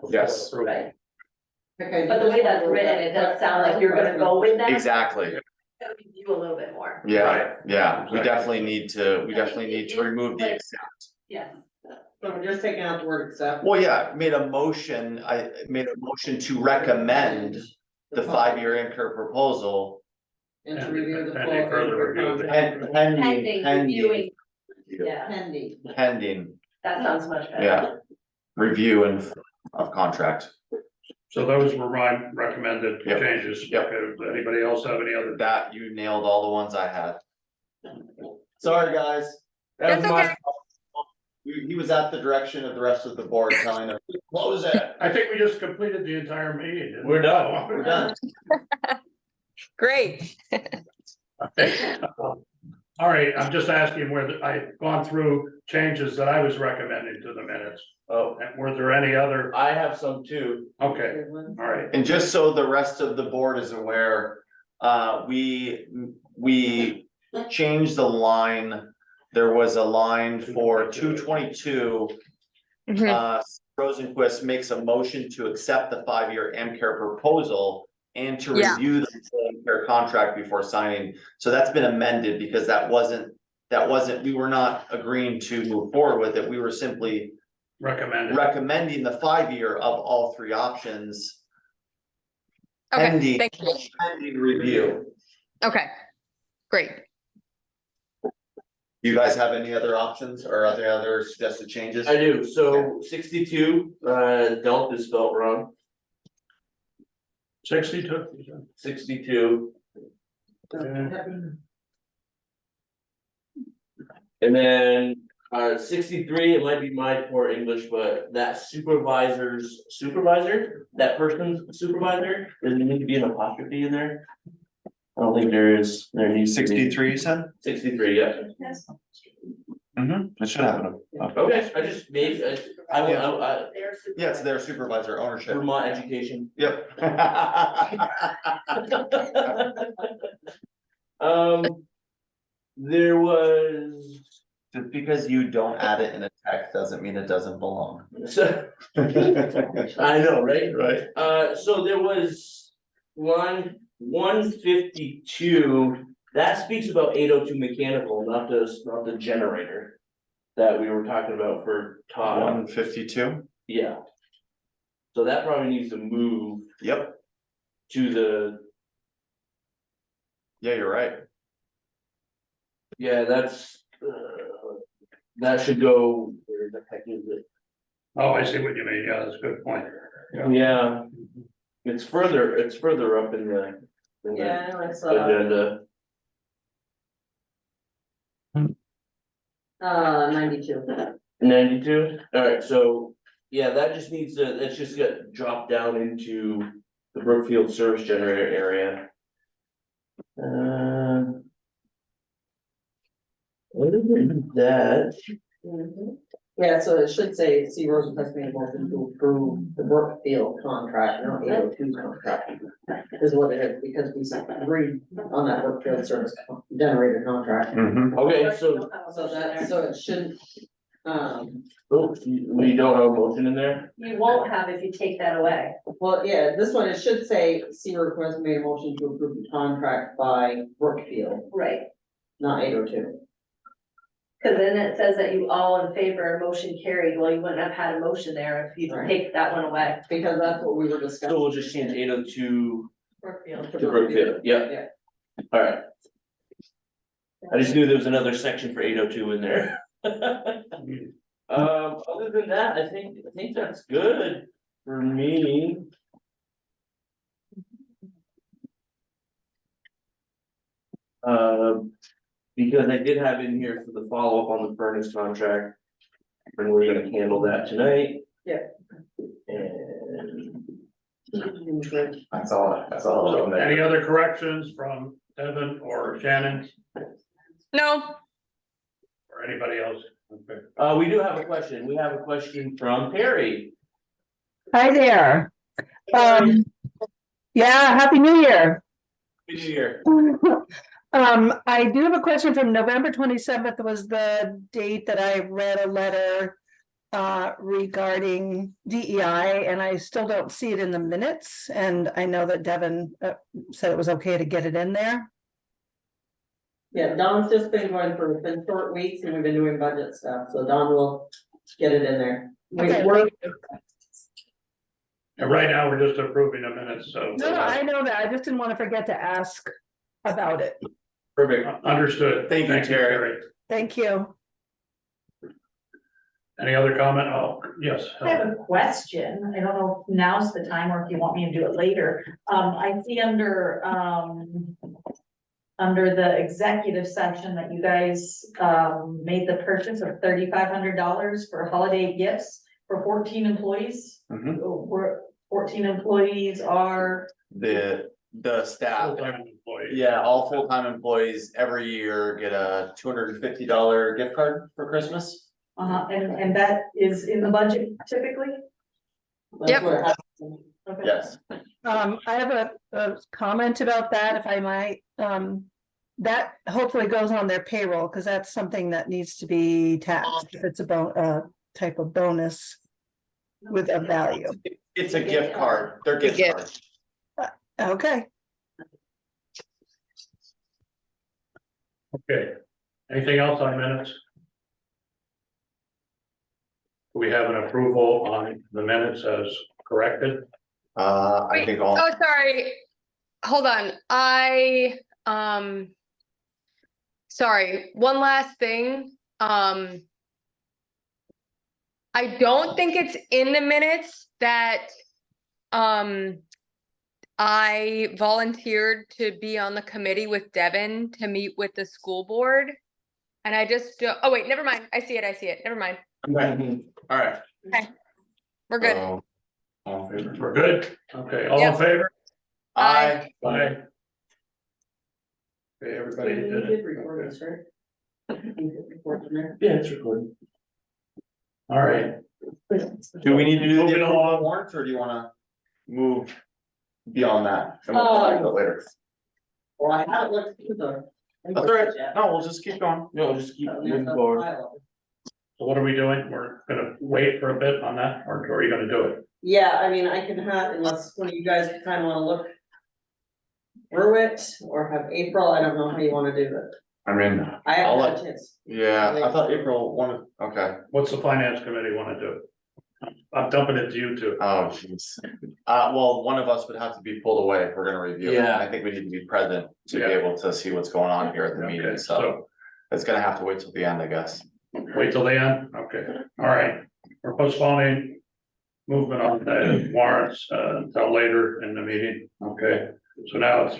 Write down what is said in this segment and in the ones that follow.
Yes, Right, Okay. but the way that's written, it does sound like you're gonna go with that. exactly. Gotta review a little bit more. Yeah, Right. yeah, we Exactly. definitely need to remove the accept. Yes. So we're just taking out the word accept. Well, yeah, I made a motion to recommend the 5-year incur proposal. And to review the full. Pending further review. Pending, reviewing, yeah, Pending. that sounds much better. Yeah, review and of contract. So those were my recommended Yep. changes. Yep. Okay, anybody else have any other? That, you nailed all the ones I had. Sorry, guys. That was That's my okay. fault. He was at the direction of the rest of the board telling them, close it. I think we just completed the entire meeting. didn't we? We're done, we're done. Great. All right, I'm just asking whether I've gone through changes that I was recommending to the minutes. Oh, And were there any other? I have some too. Okay, all right. And just so the rest of the board is aware, we changed the line. There was a line for 222. Mhm. Rosenquist makes a motion to accept the 5-year AmCare proposal and to Yeah. review the AmCare contract before signing. So that's been amended because that wasn't, we were not agreeing to move forward with it. We were simply Recommended. recommending the 5-year of all 3 options. Okay, Pending, thank you. pending review. Okay, great. You guys have any other options or are there other suggested changes? I do, so 62, adult is spelled wrong, 62. 62. And then, 63, it might be my poor English, but that supervisor's supervisor, that person's supervisor, does there need to be an apostrophe in there? I don't think there is, there needs to be. 63, you said? 63, yeah. Yes. It should have it. Okay, I just made, I will, They're super- Yeah, it's their supervisor ownership. Vermont education. Yep. There was, Just because you don't add it in a text doesn't mean it doesn't belong. so, I know, right? Right. So there was line 152, that speaks about 802 mechanical, not the generator. That we were talking about for Todd, 152? yeah. So that probably needs to move Yep, to the, yeah, you're right. yeah, that's, that should go, where the heck is it? Oh, I see what you mean. Yeah, that's a good point. Yeah, it's further up in the. Yeah, I know, it's, Agenda, 92. 92, alright, so, yeah, that just needs to, that's just got dropped down into the Brookfield service generator area. Other than that, Yeah, so it should say, see Rosenquist made a motion to approve the Brookfield contract, not 802 contract. Is what it is, because we agreed on that Brookfield service generator contract. okay, so, So it shouldn't, oh, we don't have a motion in there? You won't have if you take that away. well, yeah, this one, it should say, see request made a motion to approve the contract by Brookfield, Right. not 802. Cause then it says that you all in favor, motion carried, well, you wouldn't have had a motion there if you Right. take that one away. Because that's what we were So discussing. we'll just change 802 Brookfield. to Brookfield, yeah. Yeah. Alright, I just knew there was another section for 802 in there. Other than that, I think that's good for me. Because I did have in here for the follow-up on the furnace contract. And we're gonna handle that tonight. Yeah. And That's all. Any other corrections from Evan or Shannon No, or anybody else? Okay. we do have a question. We have a question from Perry. Hi there. Yeah, Happy New Year. Happy New Year. I do have a question from November 27th was the date that I read a letter regarding DEI, and I still don't see it in the minutes, and I know that Devin said it was okay to get it in there. Yeah, Don's just been going for, it's been short weeks and we've been doing budget stuff, so Don will get it in there. Okay. We're, And right now, we're just approving the minutes, so. No, I know that, I just didn't want to forget to ask about it. Perfect. Understood. Thank you, Terry. Thank you. Any other comment? Oh, yes. I have a question. I don't know if now's the time or if you want me to do it later. I see under the executive section that you guys, made the purchase of $3,500 for holiday gifts for 14 employees. Mhm. We're 14 employees are, The staff, Full-time employee. yeah, all full-time employees every year get a $250 gift card for Christmas. and that is in the budget typically? that's Yep. what happens. Okay. Yes. I have a comment about that, if I might. That hopefully goes on their payroll, because that's something that needs to be taxed, if it's a type of bonus with a value. It's a gift card. They're gift gift. cards. Okay, Okay. Anything else on minutes? Do we have an approval on the minutes as corrected? I Wait, think all, oh, sorry. Hold on, sorry, one last thing, I don't think it's in the minutes that, I volunteered to be on the committee with Devin to meet with the school board. And I just, oh wait, never mind, I see it, never mind, all right. we're good. So, all in favor? We're good? Okay, all in Yep. favor? Aye. Aye. Okay, everybody You did did it. record this, right? You did record in there. Yeah, it's recorded. All right. Do we need to do the Moving approval along. warrants, or do you wanna move beyond that? And we'll talk about it later. Well, I haven't looked through the. That's all right. No, we'll just keep going. No, just keep moving There's a forward. file. So what are we doing? We're gonna wait for a bit on that, or are you gonna do it? Yeah, I mean, I can have, unless one of you guys kind of wanna look through it, or have April, I don't know how you wanna do it. I mean, I I'll haven't had let- a chance. yeah, I thought April wanted, okay. What's the finance committee wanna do? I'm dumping it to you two. Oh, jeez. Well, one of us would have to be pulled away if we're gonna review it. Yeah. I think we need to be present to be Yeah. able to see what's going on here at the meeting, Okay, so. It's gonna have to wait till the end, I guess. Wait till the end? Okay, all right. We're postponing movement on the warrants until later in the meeting. Okay, so now it's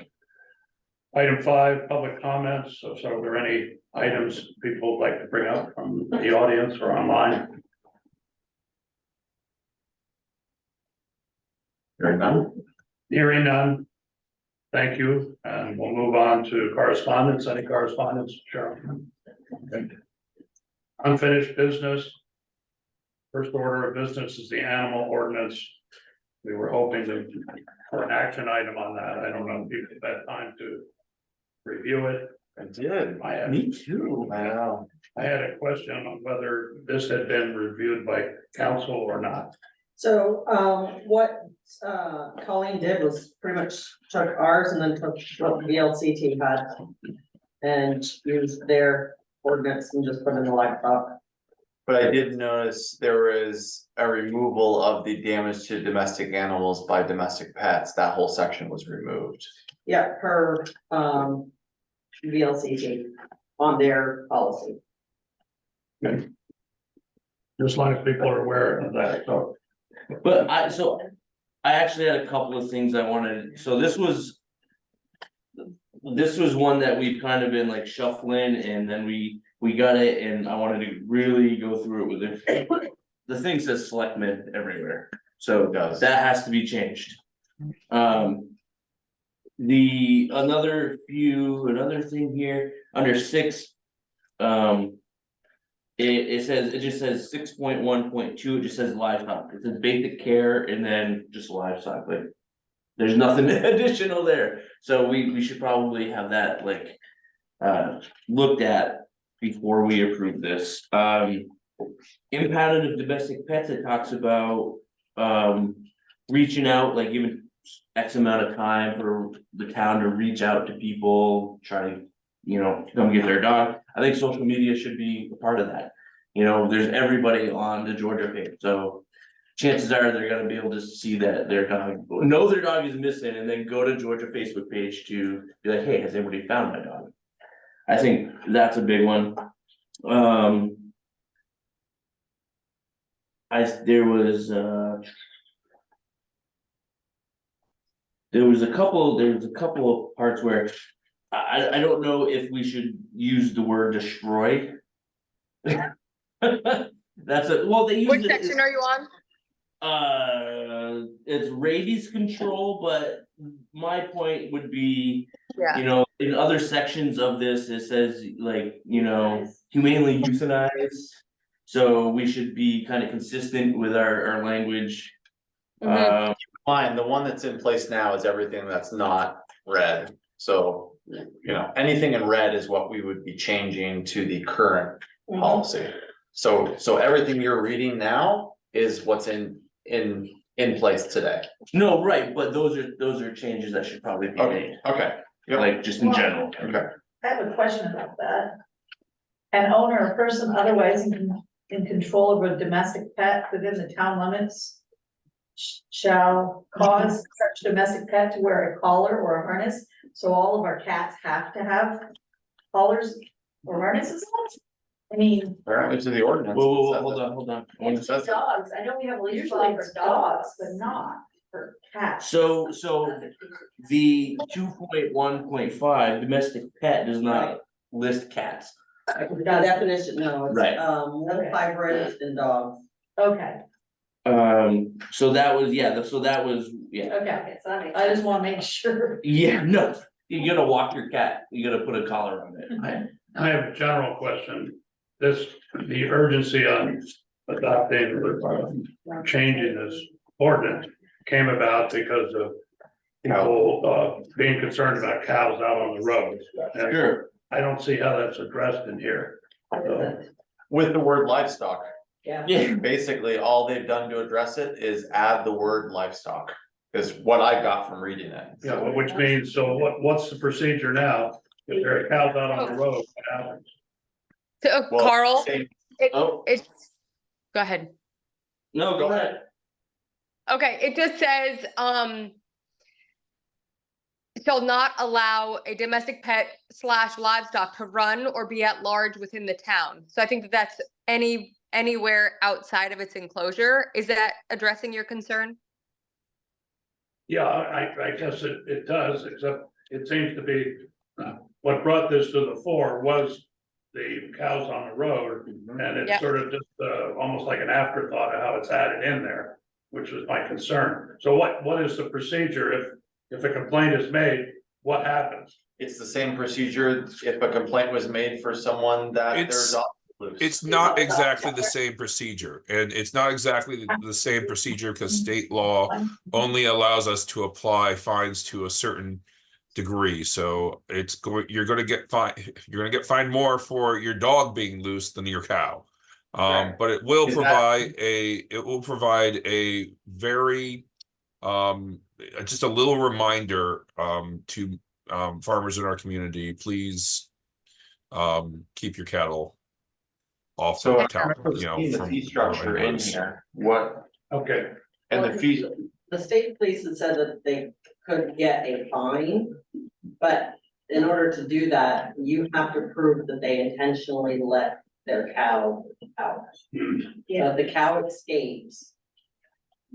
item 5, public comments. So are there any items people would like to bring up from the audience or online? Hearing none? Hearing none. Thank you, and we'll move on to correspondence. Any correspondence, Cheryl? Okay. Unfinished business. First order of business is the animal ordinance. We were hoping for an action item on that. I don't know if you had time to review it. I did. I had, Me too. I know. I had a question on whether this had been reviewed by council or not. So, what, Colleen did was pretty much took ours and then took what VLCT had. And used their ordinance and just put in the laptop. But I did notice there was a removal of the damage to domestic animals by domestic pets. That whole section was removed. Yeah, per, VLCT on their policy. Just long as people are aware of that, so. But I actually had a couple of things I wanted, so this was. This was one that we've kind of been like shuffling and then we got it and I wanted to really go through it with it. The thing says selectmen everywhere, so It does. that has to be changed. Another thing here, under 6. It just says 6.1.2, it just says livestock, it says basic care and then just livestock, like. There's nothing additional there, so we should probably have that like. Looked at before we approve this, impounded of domestic pets, it talks about, reaching out, like giving X amount of time for the town to reach out to people, try to, come get their dog. I think social media should be a part of that. There's everybody on the Georgia page, so chances are they're gonna be able to see that their dog is missing, and then go to Georgia Facebook page to be like, hey, has anybody found my dog? I think that's a big one. There was a couple of parts where I don't know if we should use the word destroy. They use Which it. section are you on? It's rabies control, but my point would be, Yeah. in other sections of this, it says like, humanely euthanize. So we should be kind of consistent with our language. Mhm. Fine, the one that's in place now is everything that's not red, so, anything in red is what we would be changing to the current policy. So everything you're reading now is what's in place today. No, right, but those are changes that should probably be made, Okay, yep. like just in general. Okay. I have a question about that. An owner or person otherwise in control of a domestic pet within the town limits shall cause such domestic pet to wear a collar or a harness, so all of our cats have to have collars or harnesses on? I mean. Apparently to the ordinance. Whoa, hold on. When it says it. Dogs, I know we have a leash Usually law for for dogs, dogs, but not for cats. So the 2.1.5 domestic pet does not list cats. The definition, no, it's, Right. wolf, hybrids and dogs. Okay, So that was, yeah. okay, so that makes I just sense. wanna make sure. Yeah, no, you gotta walk your cat, you gotta put a collar on it. I have a general question. The urgency on adopting or changing this ordinance came about because of people being concerned about cows out on the road. And Sure. I don't see how that's addressed in here. So, With the word livestock, Yeah. Yeah, basically, all they've done to address it is add the word livestock, is what I got from reading it. yeah, well, which means, so what's the procedure now? If there are cows out on the road, what happens? So Well, Carl, same- it's, go ahead. no, go ahead. Okay, it just says, shall not allow a domestic pet / livestock to run or be at large within the town. So I think that's anywhere outside of its enclosure. Is that addressing your concern? Yeah, I guess it does, except it seems to be, what brought this to the fore was the cows on the road. And it's Yep. sort of just, almost like an afterthought of how it's added in there, which was my concern. So what is the procedure if a complaint is made, what happens? It's the same procedure if a complaint was made for someone that their It's- dog was loose. It's not exactly the same procedure, and it's not exactly the same procedure because state law only allows us to apply fines to a certain degree. So you're gonna get fined more for your dog being loose than your cow. Right. But it will Is that- provide a very just a little reminder to farmers in our community, please keep your cattle off So the I town, remember seeing the fee structure in here, what, Okay, and the fees, The state police had said that they could get a fine, but in order to do that, you have to prove that they intentionally let their cow out. So if the cow escapes,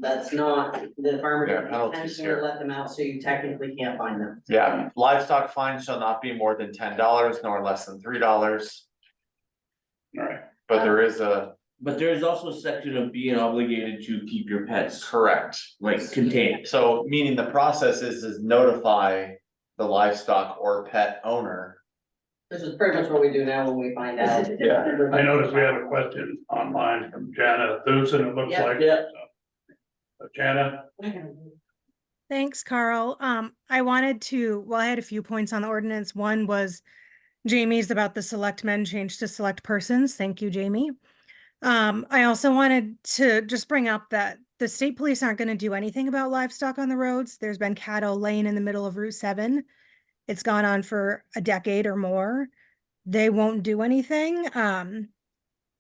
that's not, the farmer Yeah, didn't penalties intentionally here. let them out, so you technically can't find them. yeah, livestock fines shall not be more than $10 nor less than $3. all right. But there is a, But there is also a section of being obligated to keep your pets correct, like contained. so meaning the process is notify the livestock or pet owner. This is pretty much what we do now when we find out. Yeah. I noticed we have a question online from Jana Thusen, it looks Yeah, like. yeah. Jana, Thanks, Carl. I wanted to, well, I had a few points on the ordinance. One was Jamie's about the select men change to select persons. Thank you, Jamie. I also wanted to just bring up that the state police aren't gonna do anything about livestock on the roads. There's been cattle laying in the middle of Route 7. It's gone on for a decade or more. They won't do anything.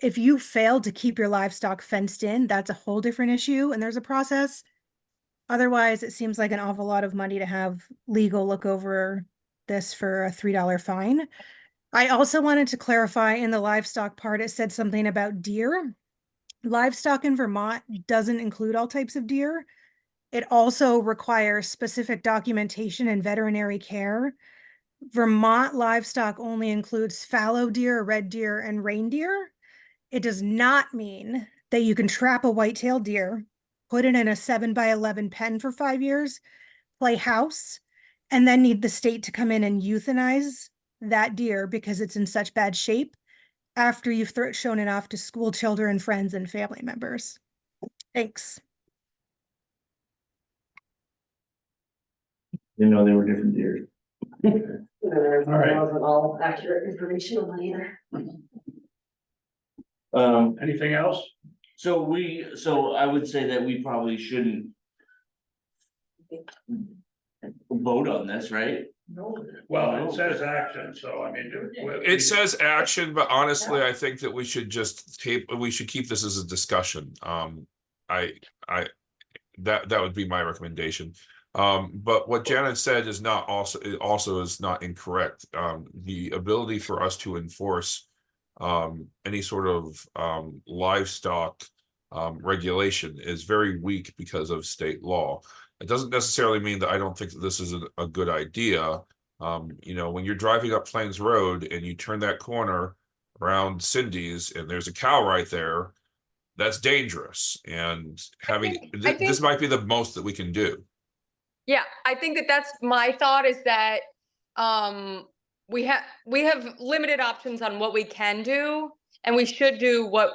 If you fail to keep your livestock fenced in, that's a whole different issue, and there's a process. Otherwise, it seems like an awful lot of money to have legal look over this for a $3 fine. I also wanted to clarify in the livestock part, it said something about deer. Livestock in Vermont doesn't include all types of deer. It also requires specific documentation and veterinary care. Vermont livestock only includes fallow deer, red deer, and reindeer. It does not mean that you can trap a white-tailed deer, put it in a 7x11 pen for 5 years, play house, and then need the state to come in and euthanize that deer because it's in such bad shape after you've shown it off to school children, friends, and family members. Thanks. You know, they were different deers. There right. wasn't all accurate information on that either. Anything else? So I would say that we probably shouldn't vote on this, right? Well, it says action, so I mean. It says action, but honestly, I think that we should just keep this as a discussion. That would be my recommendation. But what Janet said is not also is not incorrect. The ability for us to enforce any sort of livestock regulation is very weak because of state law. It doesn't necessarily mean that I don't think that this is a good idea. You know, when you're driving up Plains Road and you turn that corner around Cindy's and there's a cow right there, that's dangerous. And this might be the most that we can do. Yeah, I think that's my thought, is that we have limited options on what we can do, and we should do what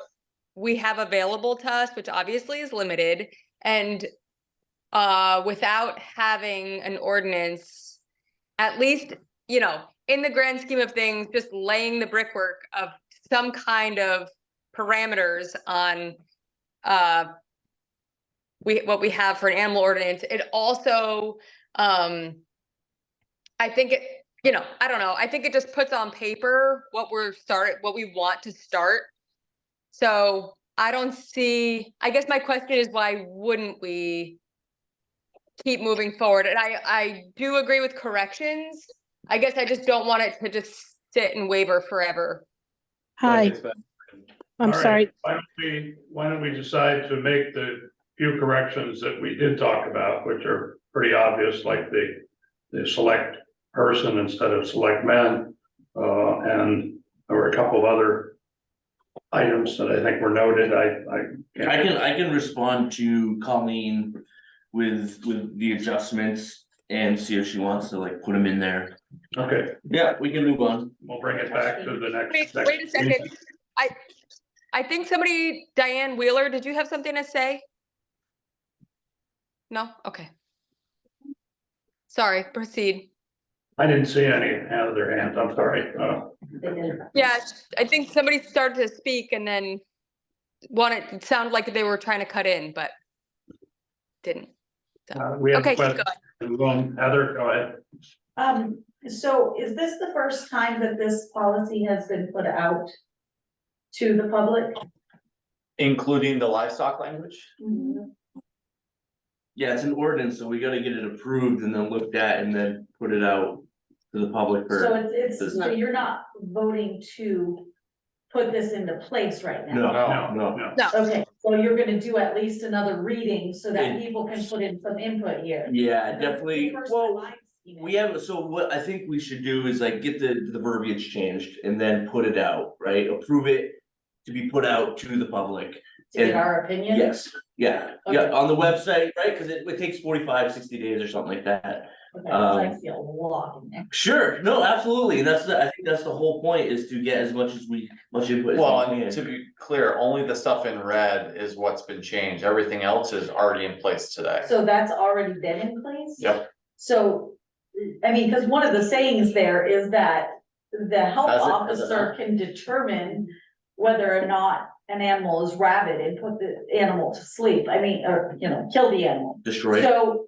we have available to us, which obviously is limited. And without having an ordinance, at least, you know, in the grand scheme of things, just laying the brickwork of some kind of parameters on what we have for an animal ordinance. It also, I think it, you know, I don't know. I think it just puts on paper what we want to start. So I don't see, I guess my question is, why wouldn't we keep moving forward? And I do agree with corrections. I guess I just don't want it to just sit and waver forever. Hi, I'm All right, sorry. Why don't we decide to make the few corrections that we did talk about, which are pretty obvious, like the select person instead of select men, and there were a couple of other items that I think were noted. I can respond to Colleen with the adjustments and see if she wants to like put them in there. Okay, Yeah, we can move on. we'll bring it back to the next. Wait a second. meeting. I think Diane Wheeler, did you have something to say? No? Okay. Sorry, proceed. I didn't see any other hands, I'm sorry. Yeah, I think somebody started to speak and then it sounded like they were trying to cut in, but didn't. So, We have okay, a question. go ahead. Heather, go ahead. So is this the first time that this policy has been put out to the public? Including the livestock language? Yeah, it's an ordinance, so we gotta get it approved and then looked at and then put it out to the public So for. so you're not voting to put this into place right now? No. No. Okay, so you're gonna do at least another reading so that And- people can put in some input here. Yeah, Because definitely. it's the first time Well, I've seen it. we have, so what I think we should do is like get the verbiage changed and then put it out, right? Approve it to be put out to the public. To get our opinion? Yes, yeah, Okay. on the website, right? Cause it takes 45-60 days or something like that. Okay, I see a lot in there. Sure, no, absolutely. And I think that's the whole point, is to get as much input as Well, we and to can. be clear, only the stuff in red is what's been changed. Everything else is already in place today. So that's already been in place? Yep. So, I mean, cause one of the sayings there is that the health Has it? officer can determine whether or not an animal is rabid and put the animal to sleep, I mean, or, you know, kill the animal. Destroy it. So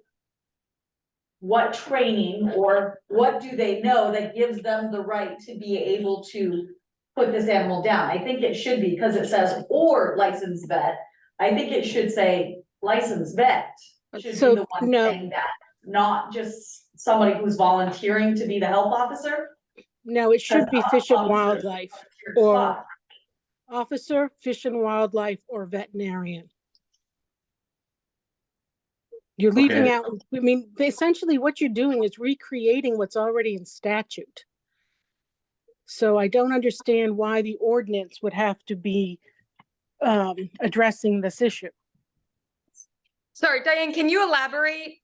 what training or what do they know that gives them the right to be able to put this animal down? I think it should be, because it says or licensed vet, I think it should say licensed vet should be So, the one no. saying that, not just somebody who's volunteering to be the health officer. No, it should be Fish and Wildlife or Spot. officer, Fish and Wildlife, or veterinarian. You're leaving Okay. out, I mean, essentially what you're doing is recreating what's already in statute. So I don't understand why the ordinance would have to be addressing this issue. Sorry, Diane, can you elaborate?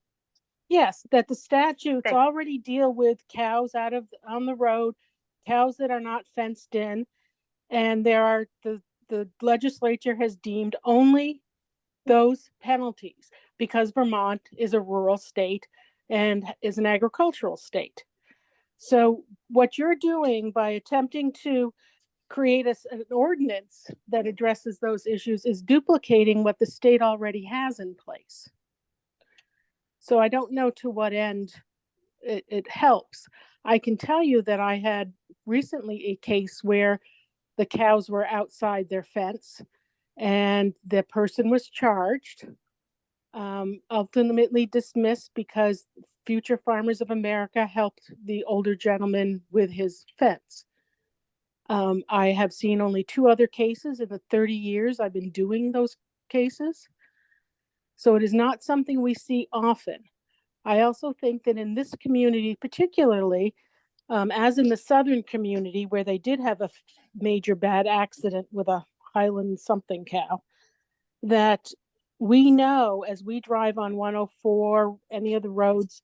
Yes, that the statutes Thank- already deal with cows on the road, cows that are not fenced in. And there are, the legislature has deemed only those penalties because Vermont is a rural state and is an agricultural state. So what you're doing by attempting to create an ordinance that addresses those issues is duplicating what the state already has in place. So I don't know to what end it helps. I can tell you that I had recently a case where the cows were outside their fence and the person was charged, ultimately dismissed because Future Farmers of America helped the older gentleman with his fence. I have seen only 2 other cases in the 30 years I've been doing those cases. So it is not something we see often. I also think that in this community, particularly, as in the southern community where they did have a major bad accident with a Highland something cow, that we know as we drive on 104, any of the roads,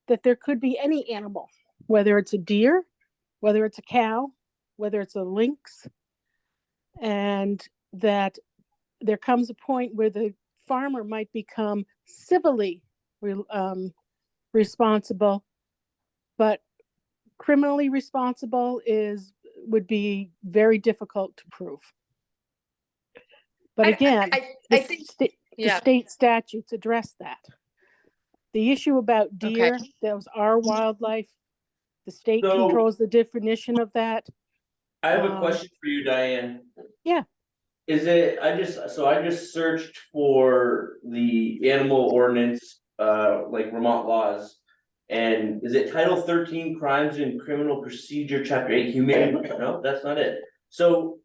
that there could be any animal, whether it's a deer, whether it's a cow, whether it's a lynx, and that there comes a point where the farmer might become civilly responsible, but criminally responsible would be very difficult to prove. But again, I think, the yeah. state statutes address that. The issue about deer, those are wildlife. The state So- controls the definition of that. I have a question for you, Diane. Yeah. Is it, I just searched for the animal ordinance, like Vermont laws. And is it Title 13 Crimes and Criminal Procedure, Chapter 8 Humane? No, that's not it. So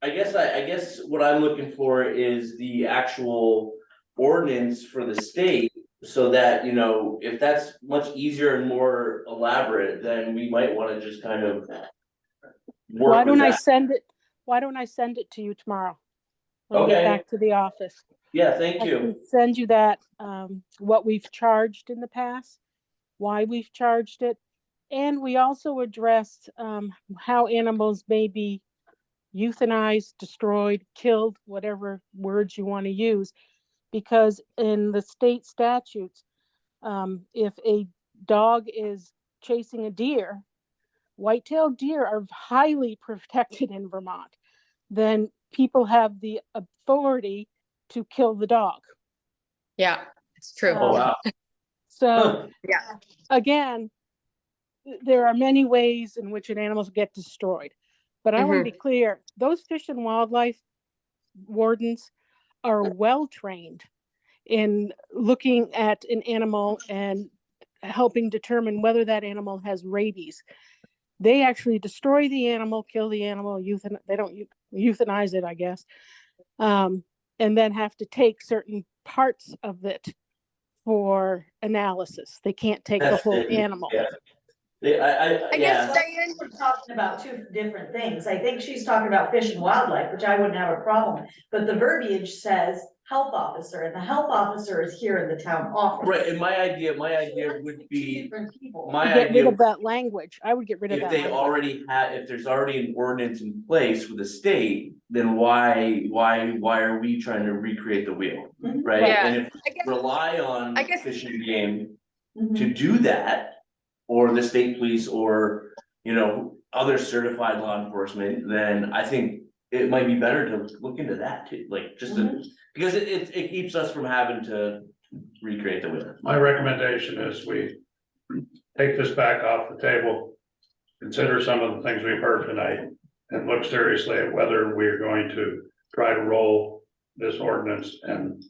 I guess what I'm looking for is the actual ordinance for the state. So that, you know, if that's much easier and more elaborate, then we might want to just kind of work Why don't with I that. send it to you tomorrow? When I Okay. get back to the office. Yeah, thank I you. can send you that, what we've charged in the past, why we've charged it. And we also addressed how animals may be euthanized, destroyed, killed, whatever words you want to use. Because in the state statutes, if a dog is chasing a deer, white-tailed deer are highly protected in Vermont, then people have the authority to kill the dog. Yeah, it's true. Oh, wow. So Yeah. again, there are many ways in which an animal get destroyed. But I want to be clear, those Fish and Wildlife wardens are well trained in looking at an animal and helping determine whether that animal has rabies. They actually destroy the animal, kill the animal, they don't euthanize it, I guess, and then have to take certain parts of it for analysis. They can't take the whole animal. Yeah. I guess, Diane, We're talking about 2 different things. I think she's talking about Fish and Wildlife, which I wouldn't have a problem. But the verbiage says health officer, and the health officer is here in the town office. Right, and my idea That's would two be, different people. my Get rid idea, of that language. I would get rid of if that they language. already had, if there's already an ordinance in place with the state, then why are we trying to recreate the wheel, Mhm. right? Yeah. And if I guess, we rely on I guess- Fish and Game Mhm. to do that, or the state police, or, you know, other certified law enforcement, then I think it might be better to look into that too, like, just to, because it keeps us from having to recreate the wheel. My recommendation is we take this back off the table. Consider some of the things we've heard tonight and look seriously at whether we're going to try to roll this ordinance and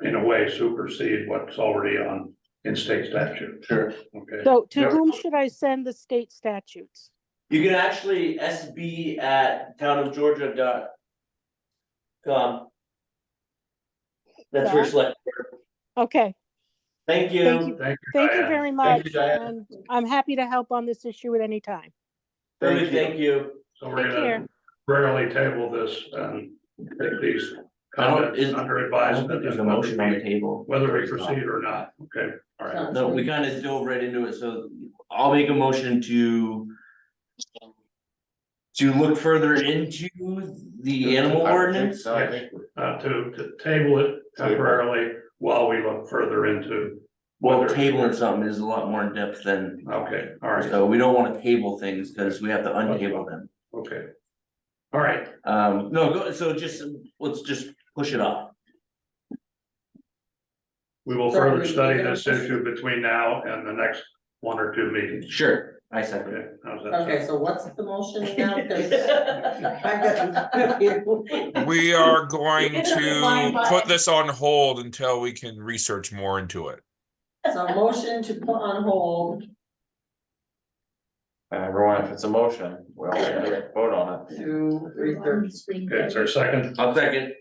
in a way supersede what's already on in state statute. Sure. Okay. So to Yep. whom should I send the state statutes? You can actually sb@townofgeorgia.com. That's for That? select. Okay, Thank you. Thank you. Thank you. thank you Diane. very Thank much, you, Diane. and I'm happy to help on this issue at any time. Perfect, thank you. So we're Take gonna care. rarely table this and take these I don't- comments is- under I don't advisement. think there's a and whether motion on the we- table. Whether we proceed or not, okay, all right. No, we kind of dove right into it, so I'll make a motion to look further into the animal ordinance. So I think, To table it temporarily while we look further into, Well, whether- tabling something is a lot more in depth than, okay, all right, so we don't want to table things, because we have to untable them. okay. All right, No, so let's just push it off. we will So further you're study gonna this push- issue between now and the next 1 or 2 meetings. Sure, I second it. Okay, how's that Okay, sound? so what's the motion now? 'Cause I got confused. We are going It's a to line by- put this on hold until we can research more into it. So motion to put on hold everyone, if it's a motion, we all have to vote on it. to research. Okay, is there a second? I'll second.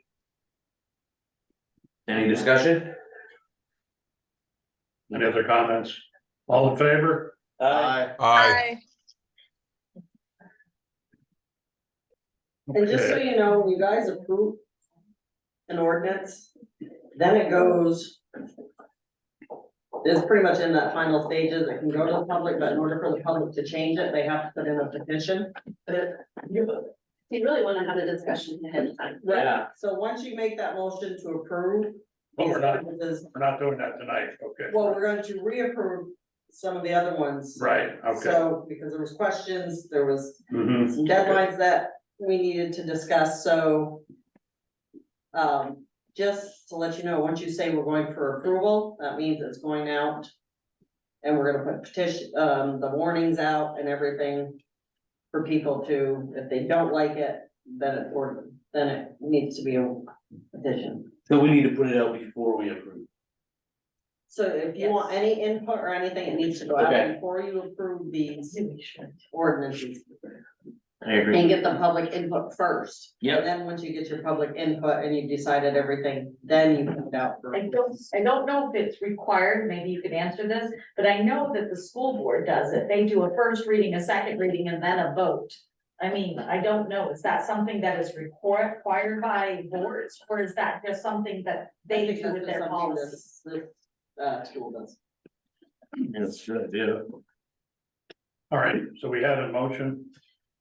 Any discussion? Any other comments? All in favor? Aye. Aye. And just so Okay. you know, when you guys approve an ordinance, then it goes. It's pretty much in that final stages, it can go to the public, but in order for the public to change it, they have to put in a petition. You really wanna have a discussion ahead of time. Yeah. So once you make that motion to approve. But these we're not- ordinances, We're not doing that tonight, okay? well, we're going to reapprove some of the other ones. Right, okay. So, because there was questions, there was Mhm. some deadlines that we needed to discuss, so. Just to let you know, once you say we're going for approval, that means it's going out. And we're gonna put petition, the warnings out and everything. For people to, if they don't like it, then it needs to be a petition. So we need to put it out before we approve. So if you want any input or anything, it needs to go out Okay. before you approve these ordinances. I agree. And get the public input first. Yep. And then once you get your public input and you've decided everything, then you put it out for. I don't know if it's required, maybe you could answer this, but I know that the school board does it. They do a first reading, a second reading, and then a vote. I mean, I don't know, is that something that is required by boards, or is that just something that I they think do that's with just their something policy? this school does. And it's a good idea. All right, so we had a motion,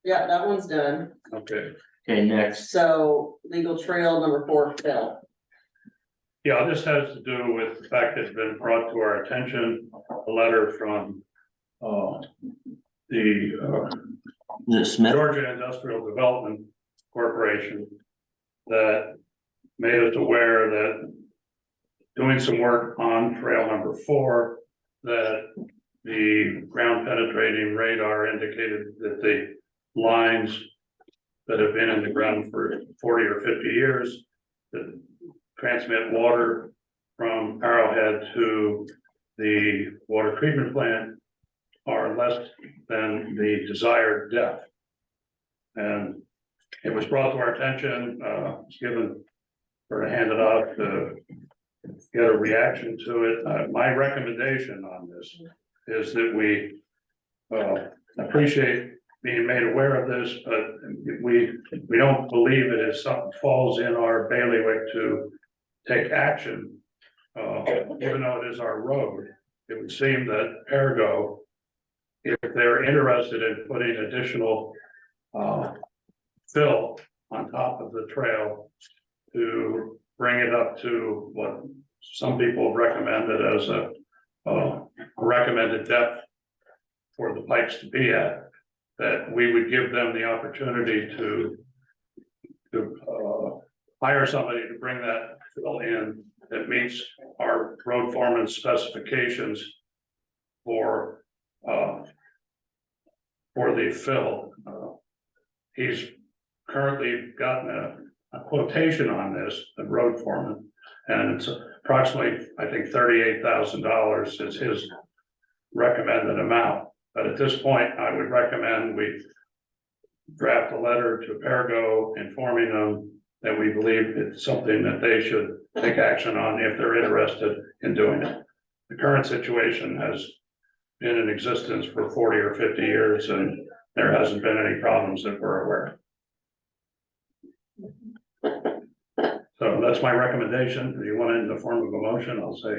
Yeah, that one's done. okay. Okay, next. So legal trail number 4, Phil. Yeah, this has to do with the fact that it's been brought to our attention, a letter from, the, Is it Smith? Georgia Industrial Development Corporation. That made us aware that doing some work on trail number 4, that the ground penetrating radar indicated that the lines that have been in the ground for 40 or 50 years that transmit water from Arrowhead to the water treatment plant are less than the desired depth. And it was brought to our attention, it's given, or handed out to get a reaction to it. My recommendation on this is that we appreciate being made aware of this, but we don't believe it is something falls in our bailiwick to take action. Even though it is our road, it would seem that ergo, if they're interested in putting additional fill on top of the trail to bring it up to what some people have recommended as a recommended depth for the pipes to be at, that we would give them the opportunity to to hire somebody to bring that fill in that meets our road foreman specifications for the fill. He's currently gotten a quotation on this, the road foreman, and it's approximately, I think, $38,000 is his recommended amount. But at this point, I would recommend we draft a letter to Pergo informing them that we believe it's something that they should take action on if they're interested in doing it. The current situation has been in existence for 40 or 50 years, and there hasn't been any problems that we're aware of. So that's my recommendation. If you want it in the form of a motion, I'll say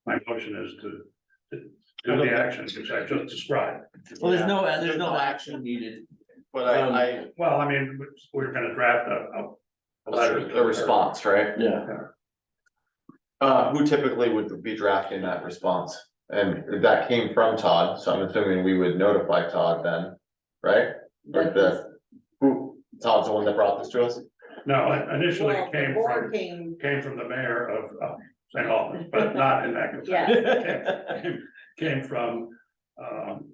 my motion is to do the actions which I just described. Well, there's no action needed. But I, Well, I mean, we're gonna draft a letter. a response, right? Yeah. Who typically would be drafting that response? And that came from Todd, so I'm assuming we would notify Todd then, right? Or Todd's the one that brought this to us? No, initially Well, it the came board from, came, the mayor of St. Albans, but not in that. Yes. Came from,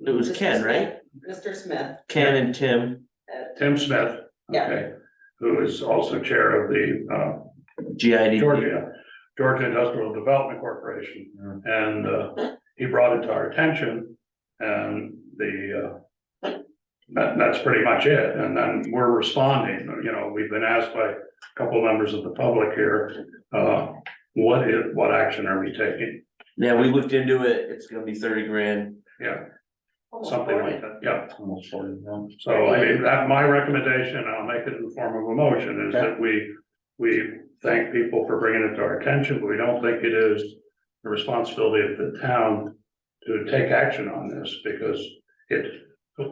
It was Ken, right? Mr. Smith. Ken and Tim, Tim Smith. Yeah. Okay, who is also chair of the, GID. Georgia Industrial Development Corporation. And, he brought it to our attention and that's pretty much it. And then we're responding, you know, we've been asked by a couple members of the public here, what action are we taking? Yeah, we looked into it. It's gonna be 30 grand. Yeah, something like that, yeah. Almost 40. So I mean, that, my recommendation, I'll make it in the form of a motion, is that we thank people for bringing it to our attention, but we don't think it is the responsibility of the town to take action on this, because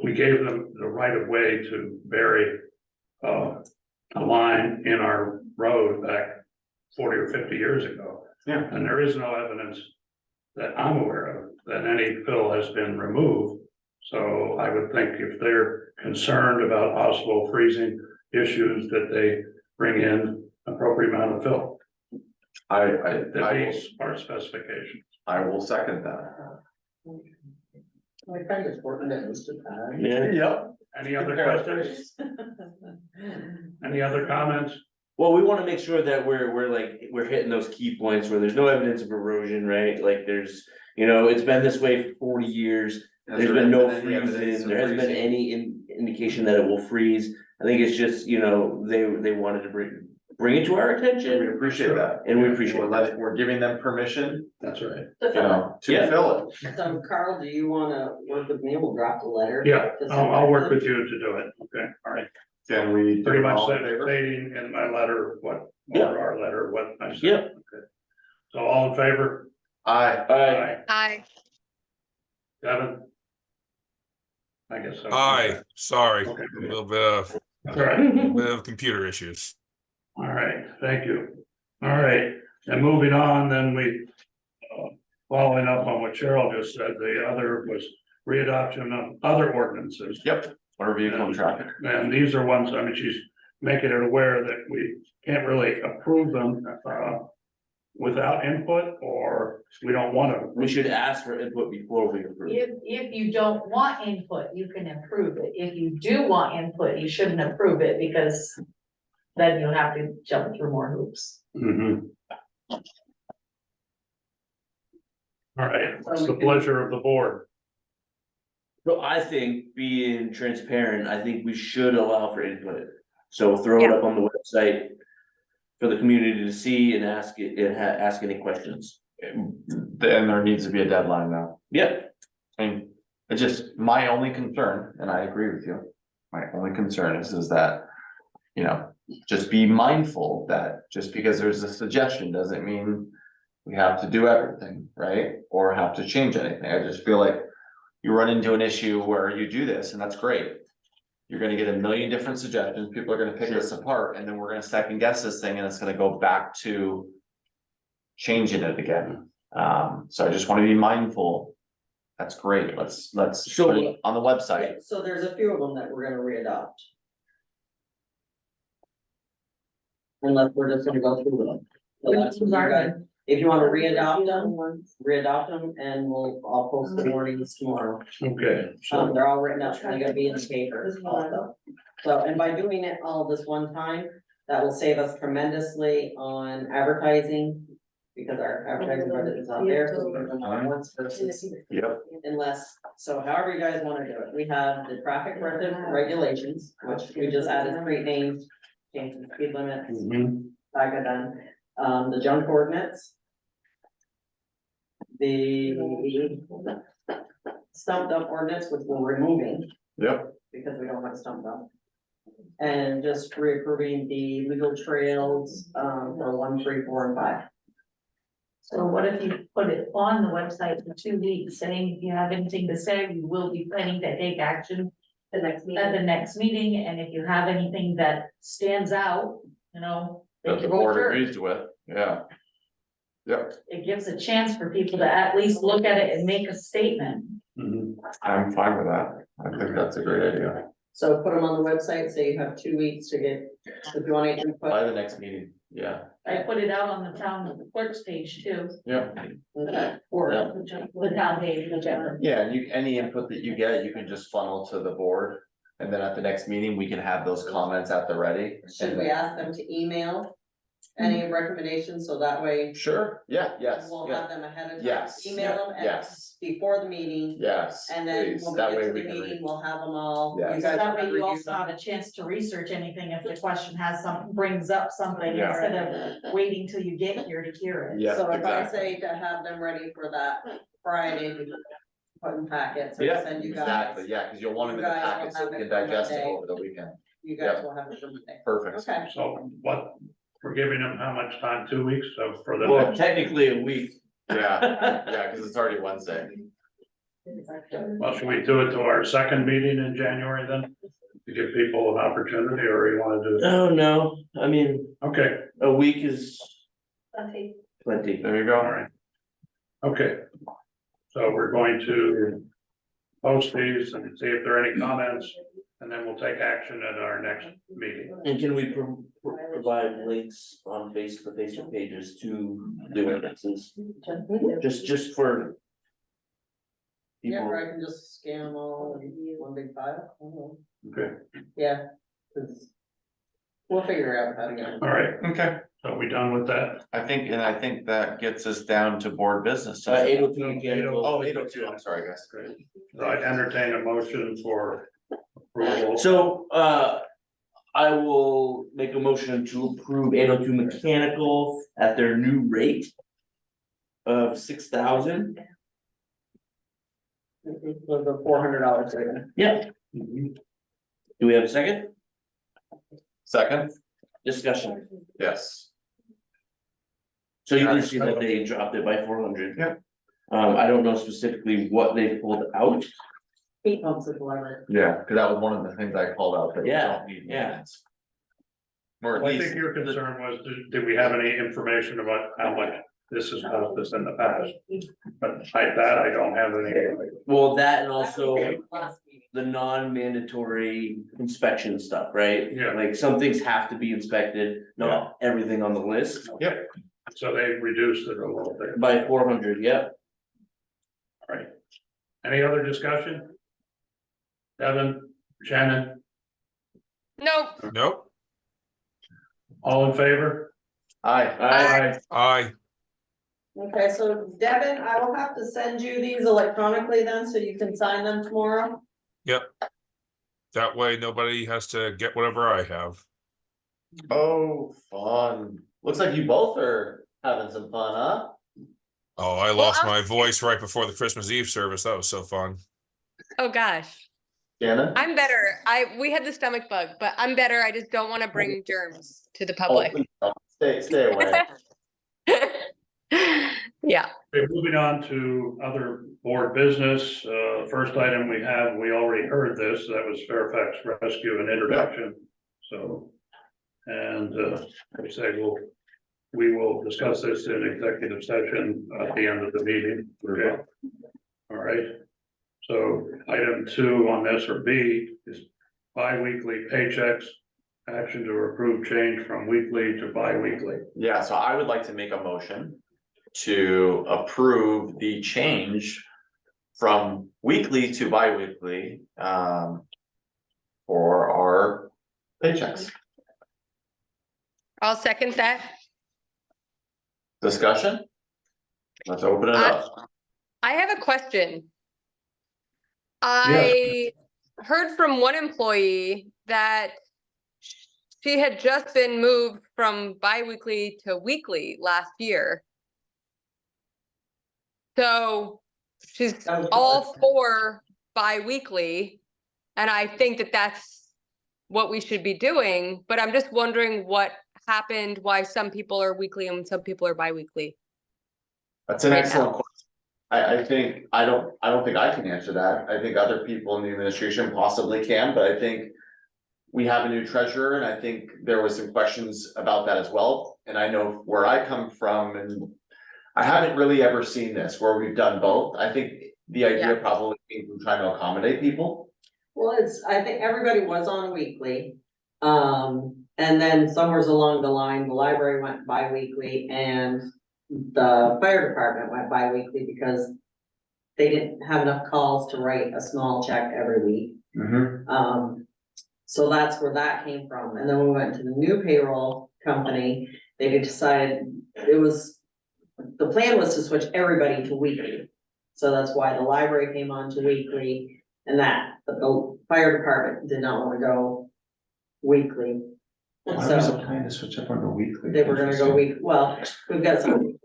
we gave them the right of way to bury a line in our road back 40 or 50 years ago. Yeah. And there is no evidence that I'm aware of that any fill has been removed. So I would think if they're concerned about possible freezing issues, that they bring in appropriate amount of fill that meets our specifications. I will second that. My friend is working at Mr. Todd. Yeah. Yep. Any other questions? Any other comments? Well, we wanna make sure that we're hitting those key points where there's no evidence of erosion, right? Like there's, you know, it's been this way for 40 years. There's been no freezing, there hasn't been any indication that it will freeze. I think it's just, you know, they wanted to bring it to our We attention, appreciate that. and we appreciate We're that. we're giving them permission, That's right. you know, to Yeah. fill it. So Carl, do you wanna work with me? We'll draft a letter. Yeah, to I'll work Selectmen. with you to do it. Okay, all right. Can we? do Pretty it much all in favor? stating in my letter what, Yeah. or our letter, what I said. Yeah. Okay. So all in favor? Aye. Aye. Devin? I guess so. Aye, sorry, Okay. a little bit All right. of computer issues. All right, thank you. All right, and moving on, then we, following up on what Cheryl just said, the other was readoption of other ordinances. Yep, motor vehicle and traffic. And these are ones, I mean, she's making it aware that we can't really approve them, without input, or we don't want to. We should ask for input before we approve. If you don't want input, you can approve it. If you do want input, you shouldn't approve it, because then you'll have to jump through more hoops. Mhm. All right, what's the pleasure of the board? So I think being transparent, I think we should allow for input. So throw it up on the website for the community to see and ask it, and ask any questions. Then there needs to be a deadline now. Yep. And it's just my only concern, and I agree with you. My only concern is that, you know, just be mindful that just because there's a suggestion doesn't mean we have to do everything, right? Or have to change anything. I just feel like you run into an issue where you do this, and that's great. You're gonna get a million different suggestions, people are gonna pick this apart, and then we're gonna second guess this thing, and it's gonna go back to changing it again. So I just wanna be mindful. That's great, let's put it on the website. So there's a few of them that we're gonna readopt. unless we're just gonna go through them. So that's what you guys, if you wanna readopt them, and I'll post the warnings tomorrow. Okay, so, They're all written up, they're gonna be in the paper also. So, and by doing it all this one time, that will save us tremendously on advertising. Because our advertising budget is not there, so we're gonna have once versus Yep. unless, so however you guys wanna do it, we have the traffic regulations, which we just added street names. Changing the speed limits, mhm, I got done, the junk ordinance. The stump dump ordinance, which we're removing, Yep. because we don't have a stump dump. And just reapproving the legal trails, for 1, 3, 4, and 5. So what if you put it on the website for 2 weeks, saying if you have anything to say, we will be planning to take action The next at meeting. the next meeting, and if you have anything that stands out, you know. That make the your vote board heard. agrees with, yeah. Yep, It gives a chance for people to at least look at it and make a statement. mhm. I'm fine with that. I think that's a great idea. So put them on the website, say you have 2 weeks to get, if you want to input. By the next meeting, yeah. I put it out on the town clerk's page too, Yep. Okay. or Yeah. the town page, whichever. Yeah, and any input that you get, you can just funnel to the board. And then at the next meeting, we can have those comments at the ready. Should we ask them to email any recommendations, so that way Sure, yeah, yes, we'll yeah, have them ahead of time? yes, Email them and yes, before the meeting, yes, and then please, when we that get way to we the can meeting, read. we'll have them all. Yes. You So guys that will way you review also them. have a chance to research anything if the question has some, brings up something Yeah. instead of waiting till you get here to hear it. Yeah, So if I exactly. say to have them ready for that Friday, to put in packets or Yeah, send you exactly, guys, yeah, cause you'll want them in You the guys will packet so have we it can for digest it Monday. over the weekend. you guys Yeah. will have it for Monday. Perfect. Okay. So what, we're giving them how much time? 2 weeks, so for the Well, next, technically a week. Yeah, yeah, cause it's already Wednesday. well, should we do it to our second meeting in January then? To give people an opportunity, or you wanna do it? Oh, no, I mean, Okay, a week is Okay. plenty. There you all go. right. Okay. So we're going to post these and see if there are any comments, and then we'll take action at our next meeting. And can we provide links on the Facebook pages to the ordinances, just for. Yeah, People, or I can just scan them all in one big file. Okay, Yeah, 'cause we'll figure out how to get them. all right, Okay, so we done with that? I think that gets us down to board business. 802 mechanical. Oh, 802, I'm sorry, guys. Great. So I entertain a motion for approval. So, I will make a motion to approve 802 mechanical at their new rate of 6,000. For the $400 right Yep. Mhm. Do we have a second? Second, Discussion. yes. So you can see that they dropped it by 400. Yep. I don't know specifically what they pulled out. Heat pumps is whatever. Yeah, cause that was one of the things I called out that we Yeah, don't need yeah. maintenance. Or at I least, think your concern was, did we have any information about how much this has cost us in the past? But like that, I don't have any. Well, that and also Last meeting. the non-mandatory inspection stuff, right? Yeah. Like some things have to be inspected, not everything on the list. yep, So they reduced it a little bit. By 400, yep. All right. Any other discussion? Devin, Shannon, No, Nope, all in favor? aye, aye, Okay, so Devin, I will have to send you these electronically then, so you can sign them tomorrow. that way nobody has to get whatever I have. oh, fun, looks like you both are having some fun, huh? Oh, I Well, lost I'll- my voice right before the Christmas Eve service, that was so fun. oh gosh. Shannon? I'm better. We had the stomach bug, but I'm better. I just don't want to bring germs to the Oh, public. please don't. Stay away. Yeah. Okay, moving on to other board business, first item we have, we already heard this, that was Fairfax Rescue and Introduction, so. And, like I say, we will discuss this in executive session at the end of the meeting. Okay. All right, so item 2 on this, or B, is bi-weekly paychecks action to approve change from weekly to bi-weekly. Yeah, so I would like to make a motion to approve the change from weekly to bi-weekly, for our paychecks. I'll second that. Discussion? Let's open it up. I have a question. I heard from one employee that she had just been moved from bi-weekly to weekly last year. So she's That was all for bi-weekly, and I think that that's what we should be doing, but I'm just wondering what happened, why some people are weekly and some people are bi-weekly. That's an Right excellent now. question. I don't think I can answer that. I think other people in the administration possibly can, but I think we have a new treasurer, and I think there was some questions about that as well. And I know where I come from, and I haven't really ever seen this where we've done both. I think the idea probably came from trying to accommodate people. Well, I think everybody was on a weekly. And then somewhere along the line, the library went bi-weekly and the fire department went bi-weekly because they didn't have enough calls to write a small check every week. So that's where that came from. And then we went to the new payroll company. They decided the plan was to switch everybody to weekly. So that's why the library came on to weekly and but the fire department did not want to go weekly. And so plan to switch up on the weekly? they were gonna go well, we've got some.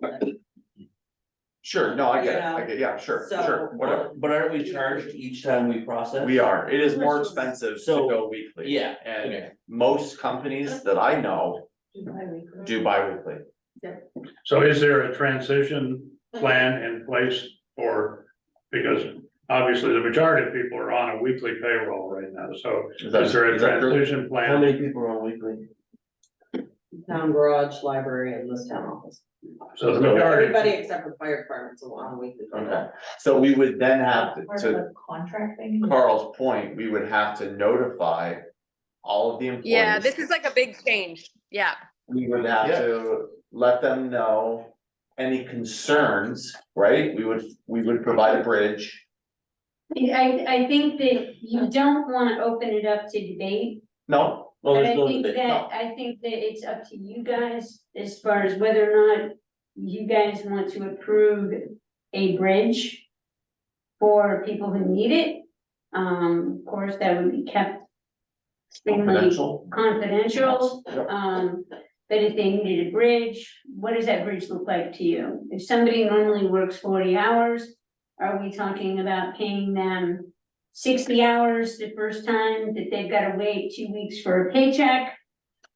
Sure, no, I get it, You know, yeah, sure, so- sure, whatever. But aren't we charged each time we process? We are, it is more expensive to So, go weekly. Yeah, And most companies that I know do bi-weekly. So is there a transition plan in place because obviously the majority of people are on a weekly payroll right now, so is there a Is that true? transition how plan? many people are on weekly? Town garage, library and this town office. So the majority, Everybody except for the fire department's on a weekly. Okay, so we would then have to Contract thing. Carl's point, we would have to notify all of the employees. Yeah, this is like a big change. Yeah. We would have to let them know any concerns, right? We would provide a bridge. I think that you don't wanna open it up to debate, No, Well, but there's I no think debate. that, I think that it's up to you guys as far as whether or not you guys want to approve a bridge for people who need it. Of course, that would be kept extremely confidential. confidential. Yep. But if they needed a bridge, what does that bridge look like to you? If somebody normally works 40 hours, are we talking about paying them 60 hours the first time that they've got to wait 2 weeks for a paycheck?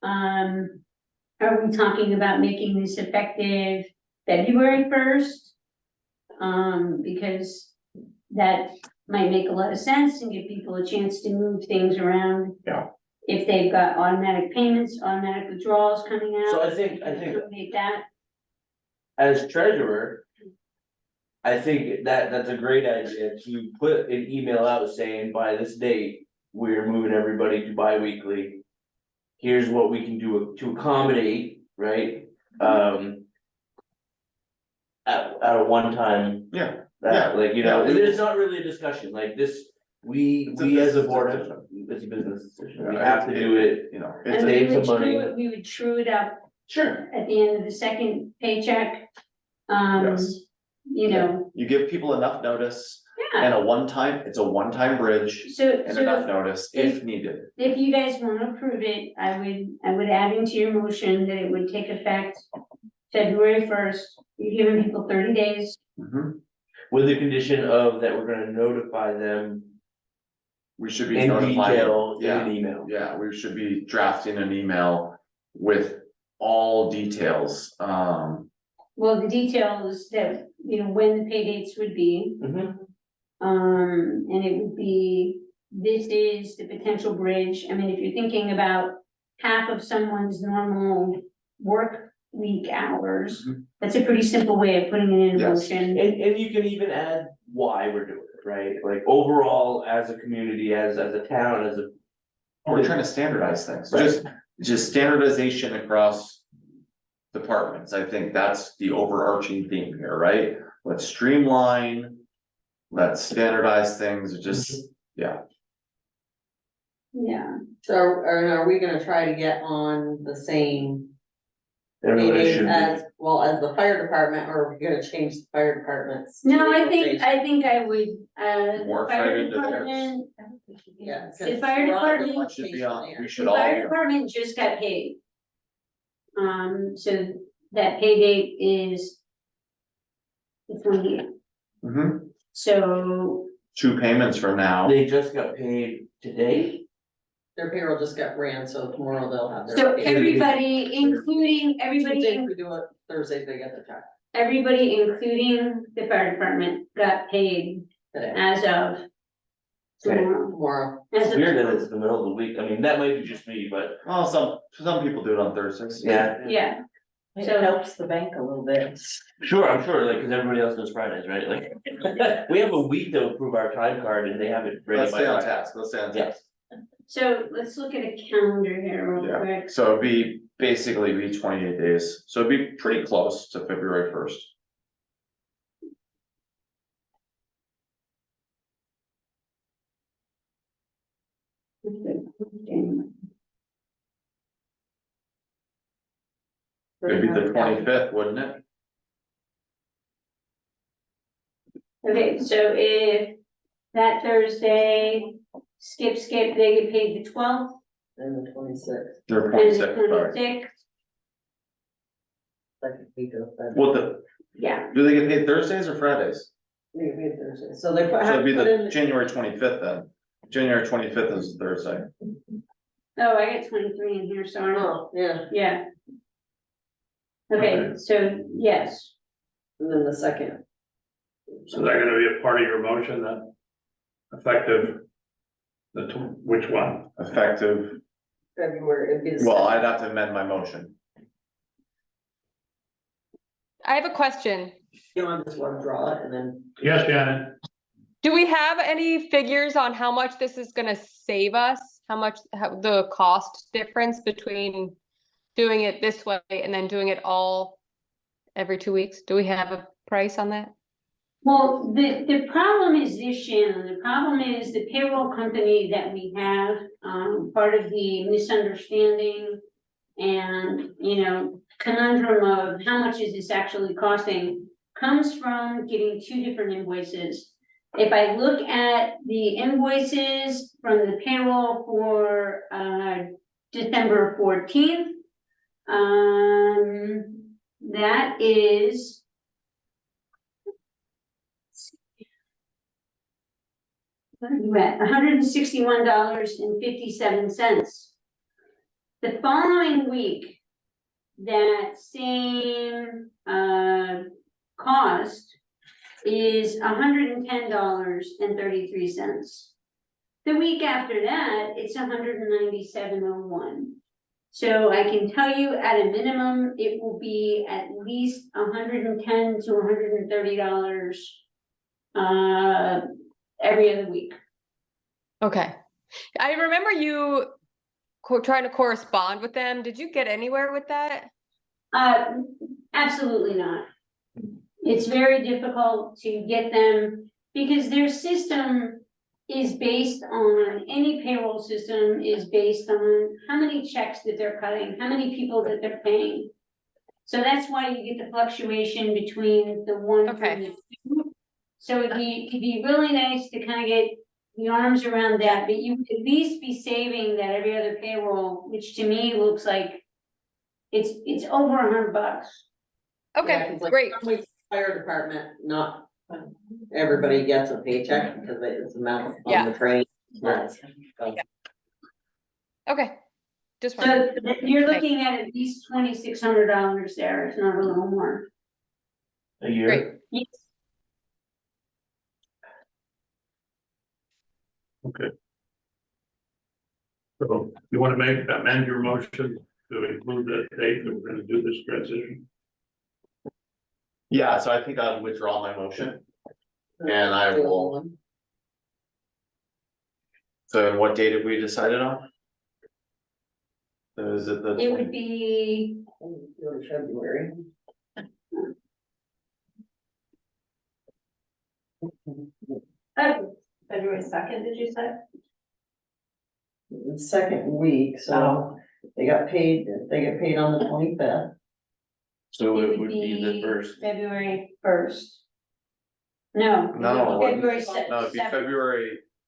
Are we talking about making this effective February 1st? Because that might make a lot of sense and give people a chance to move things around. Yeah. If they've got automatic payments, automatic withdrawals coming out. So I think Make that, as treasurer. I think that's a great idea to put an email out saying by this date, we're moving everybody to bi-weekly. Here's what we can do to accommodate, right? At a one time. Yeah. That, like, you know, Yeah. there's not really a discussion like this, we It's a as a business board, decision. it's a business decision, we Yeah, have to do it. You know, and it's we save would some true money. it, we would true it up Sure. at the end of the second paycheck. yes. You know, You give people enough notice yeah, and it's a one-time bridge so, and enough so notice if needed. if you guys wanna approve it, I would add into your motion that it would take effect February 1st. You're giving people 30 days. Mhm. With the condition of that we're gonna notify them We should be in notifying. detail in Yeah. an email. Yeah, we should be drafting an email with all details, Well, the details that, you know, when the pay dates would be. Mhm. And it would be, this is the potential bridge. I mean, if you're thinking about half of someone's normal work week hours, Mhm. that's a pretty simple way of putting it in Yes. motion. And you can even add why we're doing it, right? Like overall, as a community, as a town, as a We're trying to standardize things, just standardization across departments. I think that's the overarching theme here, right? Let's streamline, let's standardize things, just, yeah. Yeah, So are we gonna try to get on the same Everybody meetings should be. as, well, as the fire department, or are we gonna change the fire departments? no, I think I would, More the fire fire into theirs. department. Yeah. The fire department, What should be on, we the should all. fire be on. department just got paid. So that pay date is the 20th. Mhm. So 2 payments from now. They just got paid today? Their payroll just got ran, so tomorrow they'll have their. So pay. everybody, including everybody, Tuesday, we do it, Thursday they get the check everybody, including the fire department, got paid today, as of tomorrow. tomorrow. As It's of weird that tomorrow. it's the middle of the week. I mean, that might be just me, but Well, some people do it on Thursdays. yeah. Yeah, It So- helps the bank a little bit. Sure, I'm sure, like, cause everybody else does Fridays, right? Like, we have a week to approve our time card and they have it ready Let's by stay on Friday. task, let's stay on Yeah. task. so let's look at a calendar here real Yeah. quick. So it'd be basically be 28 days, so it'd be pretty close to February 1st. It'd be the 25th, wouldn't it? Okay, so if that Thursday, skip, they get paid the 12th And the 26th, Or and the 26th, sorry. 26th, second week of February. Well, yeah. do they get paid Thursdays or Fridays? We paid Thursday, so they So have it'd be put the in, January 25th then. January 25th is Thursday. Oh, I got 23 in here, sorry. oh, yeah, Yeah. Okay, so yes, and then the second, So they're gonna be a part of your motion then? Effective? Which one? Effective, February, it'd be the. well, second. I'd have to amend my motion. I have a question. You want just want to draw it and then. Yes, Janet? Do we have any figures on how much this is gonna save us? How much, the cost difference between doing it this way and then doing it all every 2 weeks? Do we have a price on that? well, the problem is this, Shannon, the problem is the payroll company that we have, part of the misunderstanding and, conundrum of how much is this actually costing, comes from getting 2 different invoices. If I look at the invoices from the payroll for, December 14th, that is $161.57. The following week, that same cost is $110.33. The week after that, it's $197.01. So I can tell you at a minimum, it will be at least $110 to $130 every other week. Okay. I remember you trying to correspond with them. Did you get anywhere with that? Absolutely not. It's very difficult to get them because their system is based on, any payroll system is based on how many checks that they're cutting, how many people that they're paying. So that's why you get the fluctuation between the one and Okay. the two. So it'd be really nice to kind of get the arms around that, but you would at least be saving that every other payroll, which to me looks like it's over $100. Yeah, Okay, 'cause like great. some weeks, Fire department, not everybody gets a paycheck because it's amount Yeah. on the train. That's- Okay. Just So one. you're looking at least $2,600 there, if not a little more. A year. Great. Yes. Okay. So you want to amend your motion to include the date that we're gonna do this transition? Yeah, so I think I'll withdraw my motion. And I will, so what date have we decided on? Is it the? It would be, Go to February. February 2nd, did you say? The second week, so they get paid on the 25th. So it it would would be the first. February 1st. No. it No, would be February no, it'd be 7th.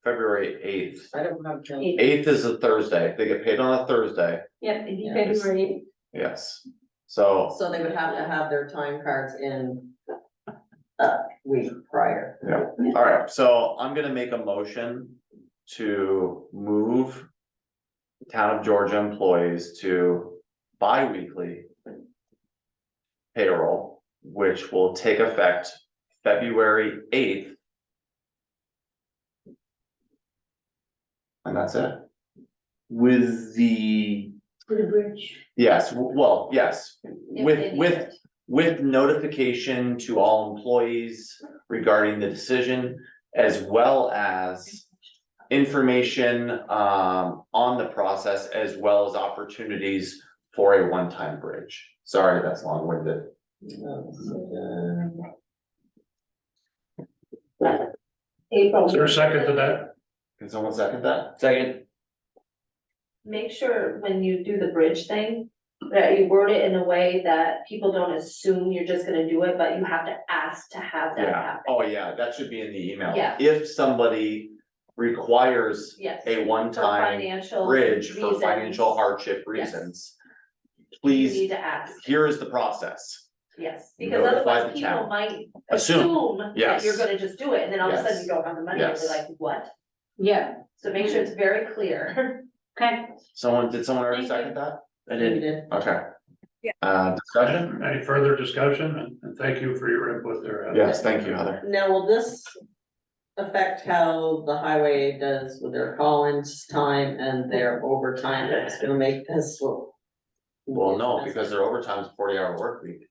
February 8th. I don't have. till- 8th is a Thursday, they get paid on a Thursday, Yep, it'd be Yeah. February, yes, so, So they would have to have their time cards in a week prior. yeah, alright, so I'm gonna make a motion to move. Town of Georgia employees to bi-weekly. Payroll, which will take effect February 8th. And that's it. With the, for the bridge. Yes, well, yes, If with, they need with, it. with notification to all employees regarding the decision. As well as information, on the process, as well as opportunities for a one-time bridge. Sorry, that's long-winded. April. Is there a second to that? Can someone second that? second, Make sure when you do the bridge thing, that you word it in a way that people don't assume you're just gonna do it, but you have to ask to have that Yeah, happen. oh yeah, that should be in the email. Yeah. If somebody requires Yes. a For one-time financial bridge for reasons, financial hardship Yes. reasons. You Please, need to ask, here is the process. yes, because Notify otherwise the people town. might Assume, assume that yes. you're gonna just do it, and then all of a sudden Yes. you don't have the money, and Yes. you're like, what? Yeah, So make sure it's very clear. okay. Did someone already Thank you. second that? I You did, did. Okay. Yeah. Discussion? Any further discussion? And thank you for your input there. Heather. Yes, thank you, Heather. Now, will this affect how the highway does with their call-ins time and their overtime? That's gonna make this. Well, no, because their overtime's a 40-hour work week.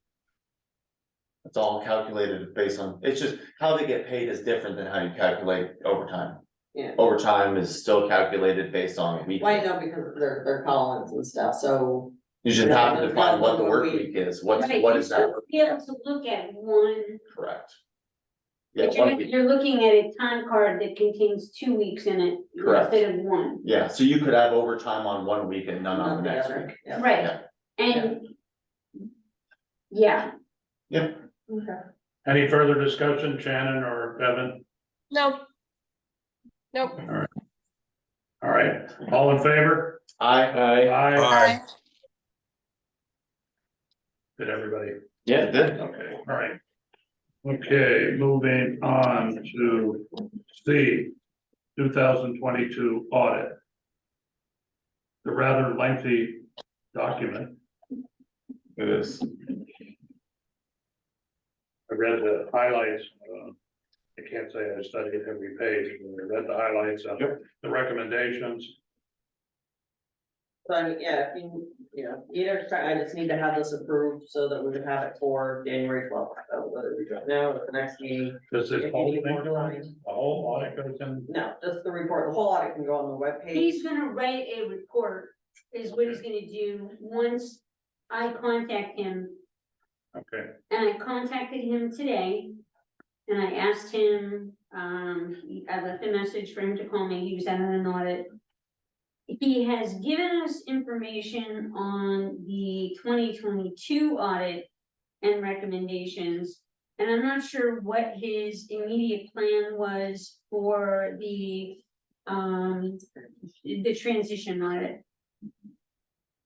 It's all calculated based on, it's just, how they get paid is different than how you calculate overtime. Yeah. Overtime is still calculated based on week. Well, I know because of their call-ins and stuff, so. You just have to define what the work week is, what Right, is that? you'll work Be able to look at one, Correct. Yeah, but one week, you're looking at a time card that contains 2 weeks in it Correct. instead of one. yeah, so you could have overtime on one week and none on the next other, week. yeah. Right, Yeah. and. Yeah, Okay. Any further discussion, Shannon or Evan? No. Nope. All right, all in favor? I, Aye. Aye. Did everybody? yeah, it did. Okay, all right. Okay, moving on to C, 2022 audit. The rather lengthy document. It is. I read the highlights. I can't say I studied every page, but I read the highlights of the recommendations. So, yeah, if either, I just need to have this approved so that we can have it for January 12th, so whether we do it now or the next meeting. Does this If you whole need thing, more go on? time. The whole audit goes in? No, just the report, the whole audit can go on the webpage. he's gonna write a report, is what he's gonna do, once I contact him. Okay, And I contacted him today, and I asked him, I left a message for him to call me, he was out on an audit. He has given us information on the 2022 audit and recommendations. And I'm not sure what his immediate plan was for the transition audit.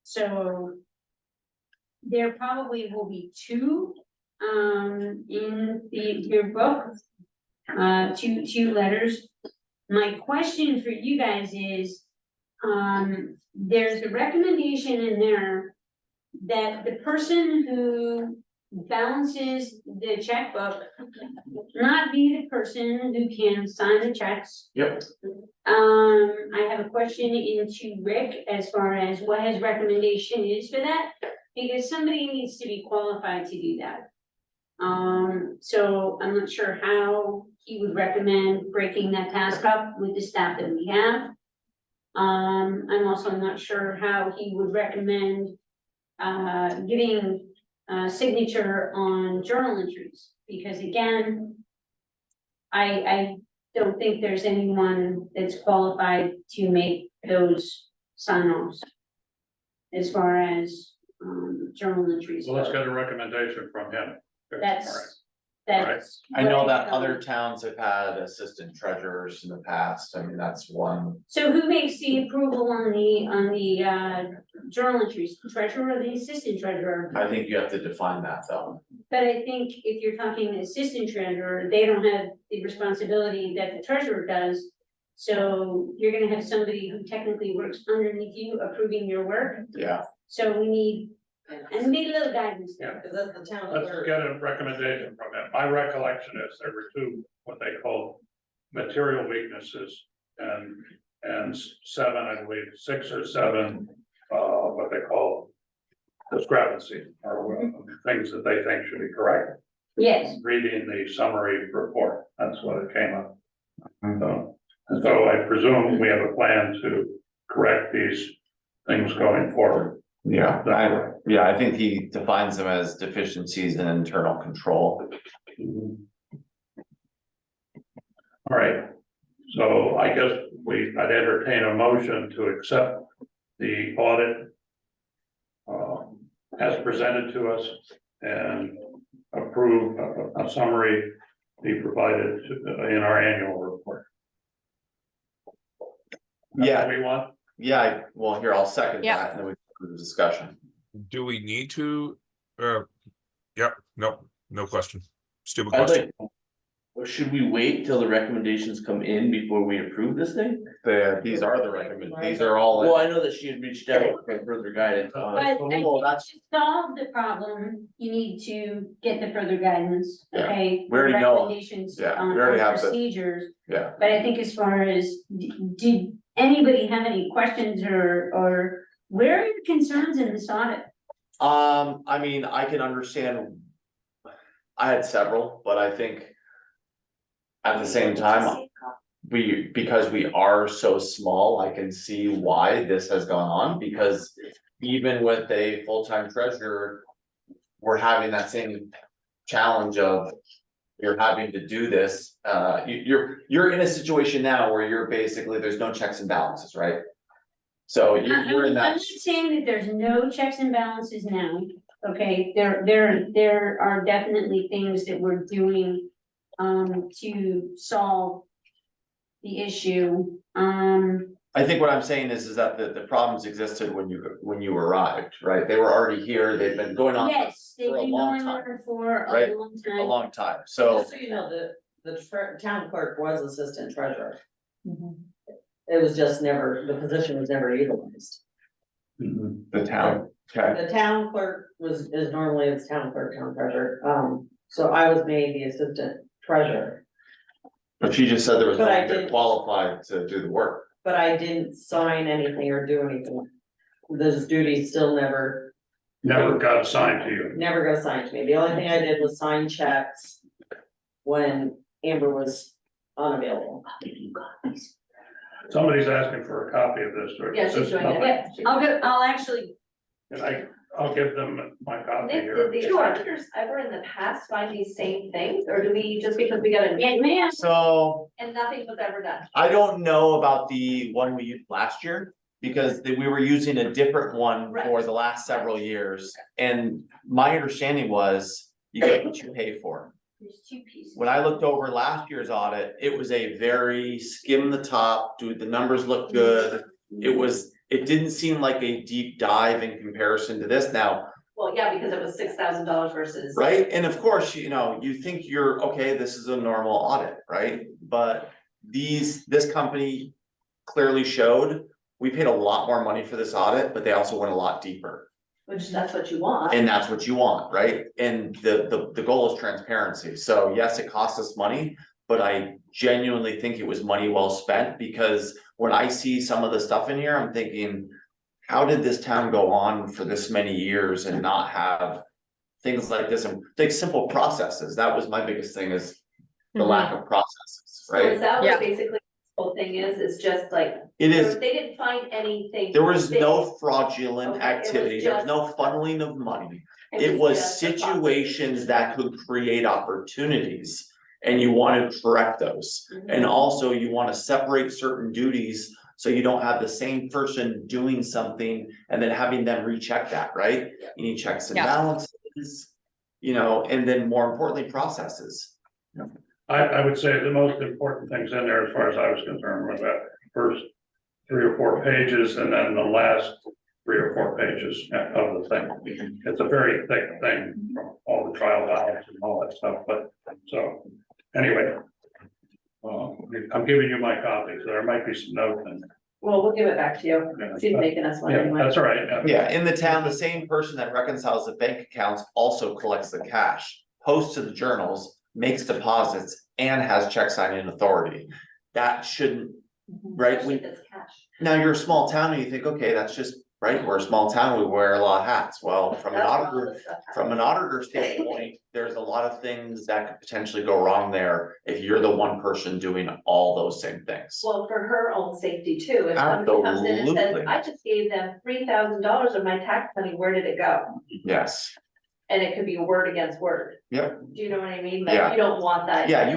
So there probably will be two in your book, two letters. My question for you guys is, there's a recommendation in there that the person who balances the checkbook not be the person who can sign the checks. Yep. I have a question into Rick as far as what his recommendation is for that, because somebody needs to be qualified to do that. So I'm not sure how he would recommend breaking that task up with the staff that we have. I'm also not sure how he would recommend giving signature on journal entries, because again, I don't think there's anyone that's qualified to make those sign-offs as far as journal entries So let's go. get a recommendation from him. All right. That's. I know what that I other thought. towns have had assistant treasurers in the past, I mean, that's one. So who makes the approval on the journal entries, the treasurer or the assistant treasurer? I think you have to define that though. But I think if you're talking assistant treasurer, they don't have the responsibility that the treasurer does. So you're gonna have somebody who technically works underneath you approving your work, Yeah, so we need a little guidance there. Cause that's the town Let's clerk. get a recommendation from him. My recollection is there were two, what they call material weaknesses. And 7, I believe, 6 or 7, what they call discrepancy, or things that they think should be corrected. Yes, Reading the summary report, that's what it came up. So I presume we have a plan to correct these things going forward. yeah, I think he defines them as deficiencies in internal control. All right, so I guess I'd entertain a motion to accept the audit as presented to us and approve a summary be provided in our annual report. That's Yeah. what we want? Yeah, well, here, I'll second Yeah. that and then we can do the discussion. Do we need to, yep, no question. Stupid I'd question. like, or should we wait till the recommendations come in before we approve this thing? These are the these are all. Well, I know that she had reached out for further guidance but on I it. think Well, to solve the problem, you need to get the further guidance, Yeah. okay? We already know. Recommendations Yeah, on we already have the- procedures. Yeah. But I think as far as, did anybody have any questions or where are your concerns in this audit? I mean, I can understand. I had several, but I think. At the same time, because we are so small, I can see why this has gone on, because even with a full-time treasurer. We're having that same challenge of. You're having to do this, you're in a situation now where you're basically, there's no checks and balances, right? So you're in I'm that. not saying that there's no checks and balances now, okay, there are definitely things that we're doing. To solve the issue, I think what I'm saying is that the problems existed when you arrived, right? They were already here, they've been going on yes, they've for a been long going time, on for right? a long a time. long time, so. Just so you know, the town clerk was assistant treasurer. It was just never, the position was never utilized. The town, okay, The town clerk is normally it's town clerk, town treasurer, so I was made the assistant treasurer. but she just said there was no But I one that did- qualified to do the work. But I didn't sign anything or do anything. Those duties still never Never got assigned to you. got assigned to me. The only thing I did was sign checks when Amber was unavailable. Somebody's asking for a copy of this. or Yeah, is she's this doing it. nothing? Yeah, I'll actually, And I'll give them my copy Nick, here. did the auditors ever in the past find these same things, or do we, just because we got a, yeah, ma'am, So, and nothing was ever done? I don't know about the one we used last year, because we were using a different one for Right. the last several years. And my understanding was, you get what you pay for. there's 2 pieces. When I looked over last year's audit, it was a very skim the top, dude, the numbers look good. It didn't seem like a deep dive in comparison to this now, Well, yeah, because it was $6,000 versus. right? And of course, you think you're, okay, this is a normal audit, right? But this company clearly showed, we paid a lot more money for this audit, but they also went a lot deeper. Which that's what you want. And that's what you want, right? And the goal is transparency. So yes, it costs us money, but I genuinely think it was money well spent, because when I see some of the stuff in here, I'm thinking, how did this town go on for this many years and not have things like this, and like simple processes? That was my biggest thing, is the lack of processes, So is right? that Yeah. what basically whole thing is just like, It is, they didn't find anything. there was big. no fraudulent Okay, it was activity, there was no just- funneling of money. It was just the process. situations that could create opportunities, and you want to correct those. And also you want to separate certain duties, so you don't have the same person doing something and then having them recheck that, right? You need checks and Yeah. balances, you know, and then more importantly, processes. I would say the most important things in there, as far as I was concerned, was that first 3 or 4 pages, and then the last 3 or 4 pages of the thing. It's a very thick thing, from all the trial ballots and all that stuff, but, so, anyway. I'm giving you my copy, so there might be some notes in there. Well, we'll give it back to you. She's making us one Yeah, anyway. that's all right. Yeah, in the town, the same person that reconciles the bank accounts also collects the cash, posts to the journals, makes deposits, and has check signing authority. That shouldn't, right, Especially we, if it's cash. now you're a small town and you think, okay, that's just, right, we're a small town, we wear a lot of hats. Well, from an That's where all auditor, this stuff happens. from an auditor standpoint, there's a lot of things that could potentially go wrong there if you're the one person doing all those same things. Well, for her own safety too, if somebody comes in and says, Absolutely. I just gave them $3,000 of my tax money, where did it go? Yes, And it could be word against word. Yep. Do you know what I mean? Yeah. Like, you don't want that. yeah, you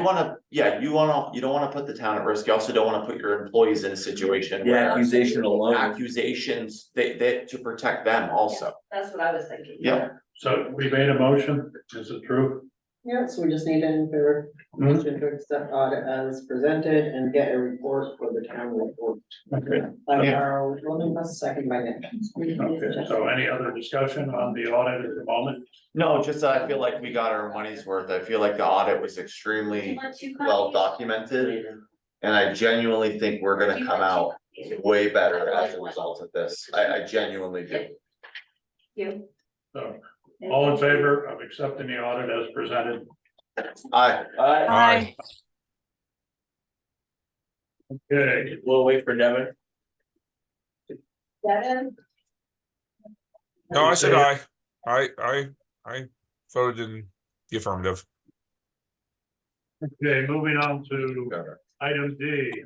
don't wanna put the town at risk, you also don't wanna put your employees in a situation The where accusation alone. accusations, they, to protect them also. That's what I was thinking. Yep. So we made a motion, is it true? Yeah, so we just need an favor, motion to accept audit as presented and get a report for the town report. Okay, By Yeah. Carl Williams, second by Nick. okay, so any other discussion on the audit at the moment? No, just I feel like we got our money's worth, I feel like the audit was Do you extremely want 2 well copies? documented. And I genuinely think we're Do gonna you come want out 2 copies? way better as a result of this, I genuinely do. You. So, all in favor of accepting the audit as presented? Aye. Okay, We'll wait for Devin. Devin? No, I said aye. I voted in the affirmative. okay, moving on to item D.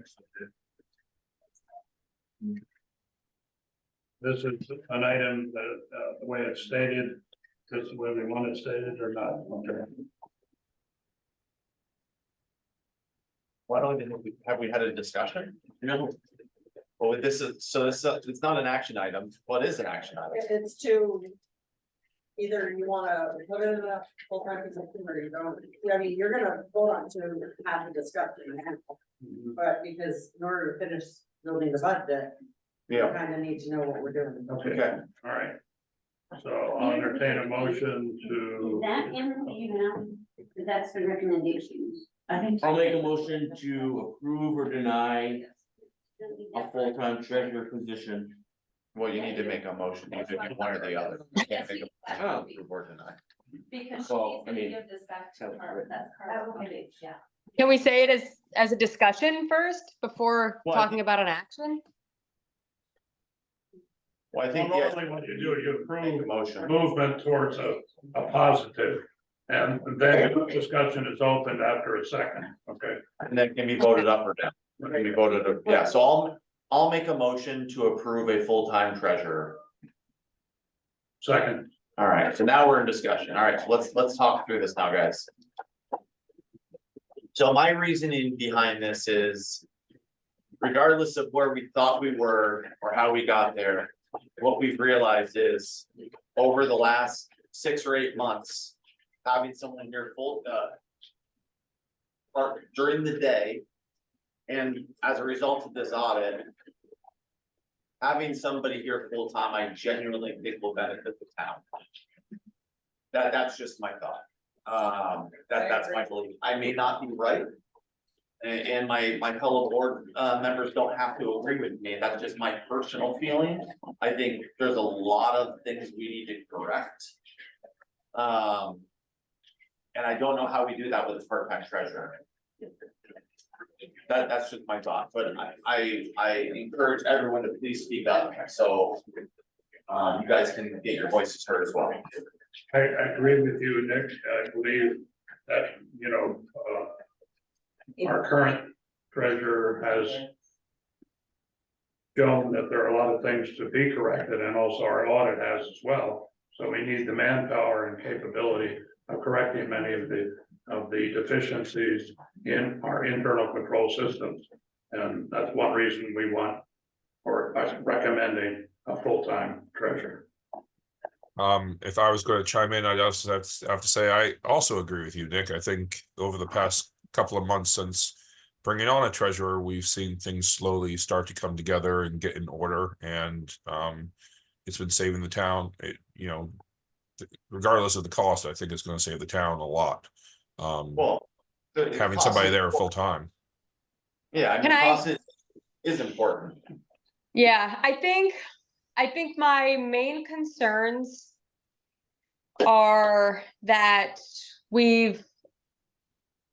This is an item that, the way it's stated, this is the way we want it stated or not, okay? Why don't have we had a discussion? No. Well, this is, so this, it's not an action item, what is an action item? It's to, either you wanna put it in a full-time position or you don't, I mean, you're gonna vote on to have a discussion. But because in order to finish building the budget, we Yeah, kinda need to know what we're doing. okay, All right. So I'll entertain a motion Is to, that in the email? That's the recommendations. I think. I'll make a motion to approve or deny a full-time treasurer position. well, you need to make a motion, you can do one or the other. You can't make a motion to approve or deny. Because Well, she's I gonna mean, give this back to her, that's her, yeah. Can we say it as a discussion first before Well, I talking about an action? Well, I well, think, yes, normally what you do, you make a approve motion. movement towards a positive. And then the discussion is opened after a second, okay? And then can be voted up or down, can be voted, yeah, so I'll make a motion to approve a full-time treasurer. Second, All right, so now we're in discussion, all right, so let's talk through this now, guys. So my reasoning behind this is, regardless of where we thought we were or how we got there, what we've realized is, over the last 6 or 8 months, having someone here during the day, and as a result of this audit, having somebody here full-time, I genuinely think will benefit the town. That's just my thought. That's my belief. I may not be right. And my fellow board members don't have to agree with me. That's just my personal feeling. I think there's a lot of things we need to correct. And I don't know how we do that with a part-time treasurer. That's just my thought, but I encourage everyone to please speak up, so you guys can get your voices heard as well. I agree with you, Nick. I believe that, our current treasurer has shown that there are a lot of things to be corrected, and also our audit has as well. So we need the manpower and capability of correcting many of the deficiencies in our internal control systems. And that's one reason we want, or recommending a full-time treasurer. If I was going to chime in, I'd also have to say, I also agree with you, Nick. I think over the past couple of months since bringing on a treasurer, we've seen things slowly start to come together and get in order, and it's been saving the town. Regardless of the cost, I think it's going to save the town a lot. Well, Having somebody there full time. Yeah, I mean, cost is important. Yeah, I think my main concerns are that we've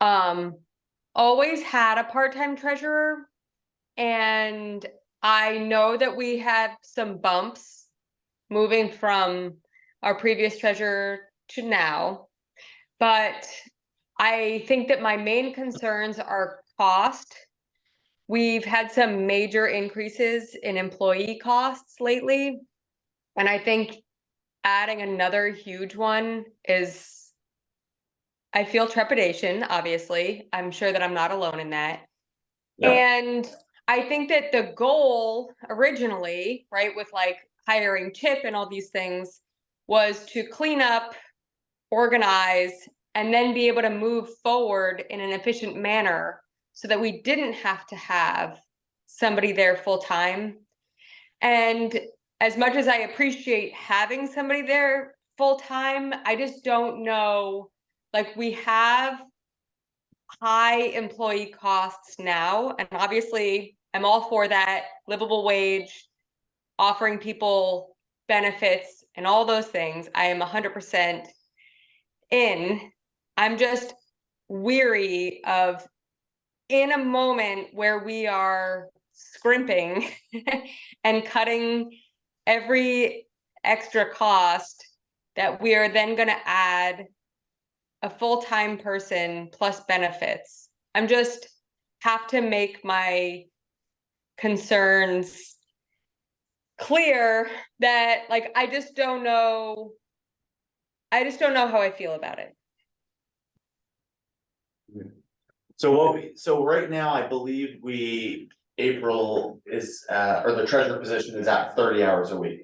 always had a part-time treasurer, and I know that we had some bumps moving from our previous treasurer to now, but I think that my main concerns are cost. We've had some major increases in employee costs lately, and I think adding another huge one is, I feel trepidation, obviously. I'm sure that I'm not alone in that. Yeah. And I think that the goal originally, right, with like hiring Chip and all these things, was to clean up, organize, and then be able to move forward in an efficient manner so that we didn't have to have somebody there full time. And as much as I appreciate having somebody there full time, I just don't know, like, we have high employee costs now, and obviously I'm all for that, livable wage, offering people benefits and all those things. I am 100% in. I'm just weary of, in a moment where we are scrimping and cutting every extra cost, that we are then going to add a full-time person plus benefits. I'm just have to make my concerns clear that, like, I just don't know how I feel about it. So right now, I believe April is, or the treasurer position is at 30 hours a week.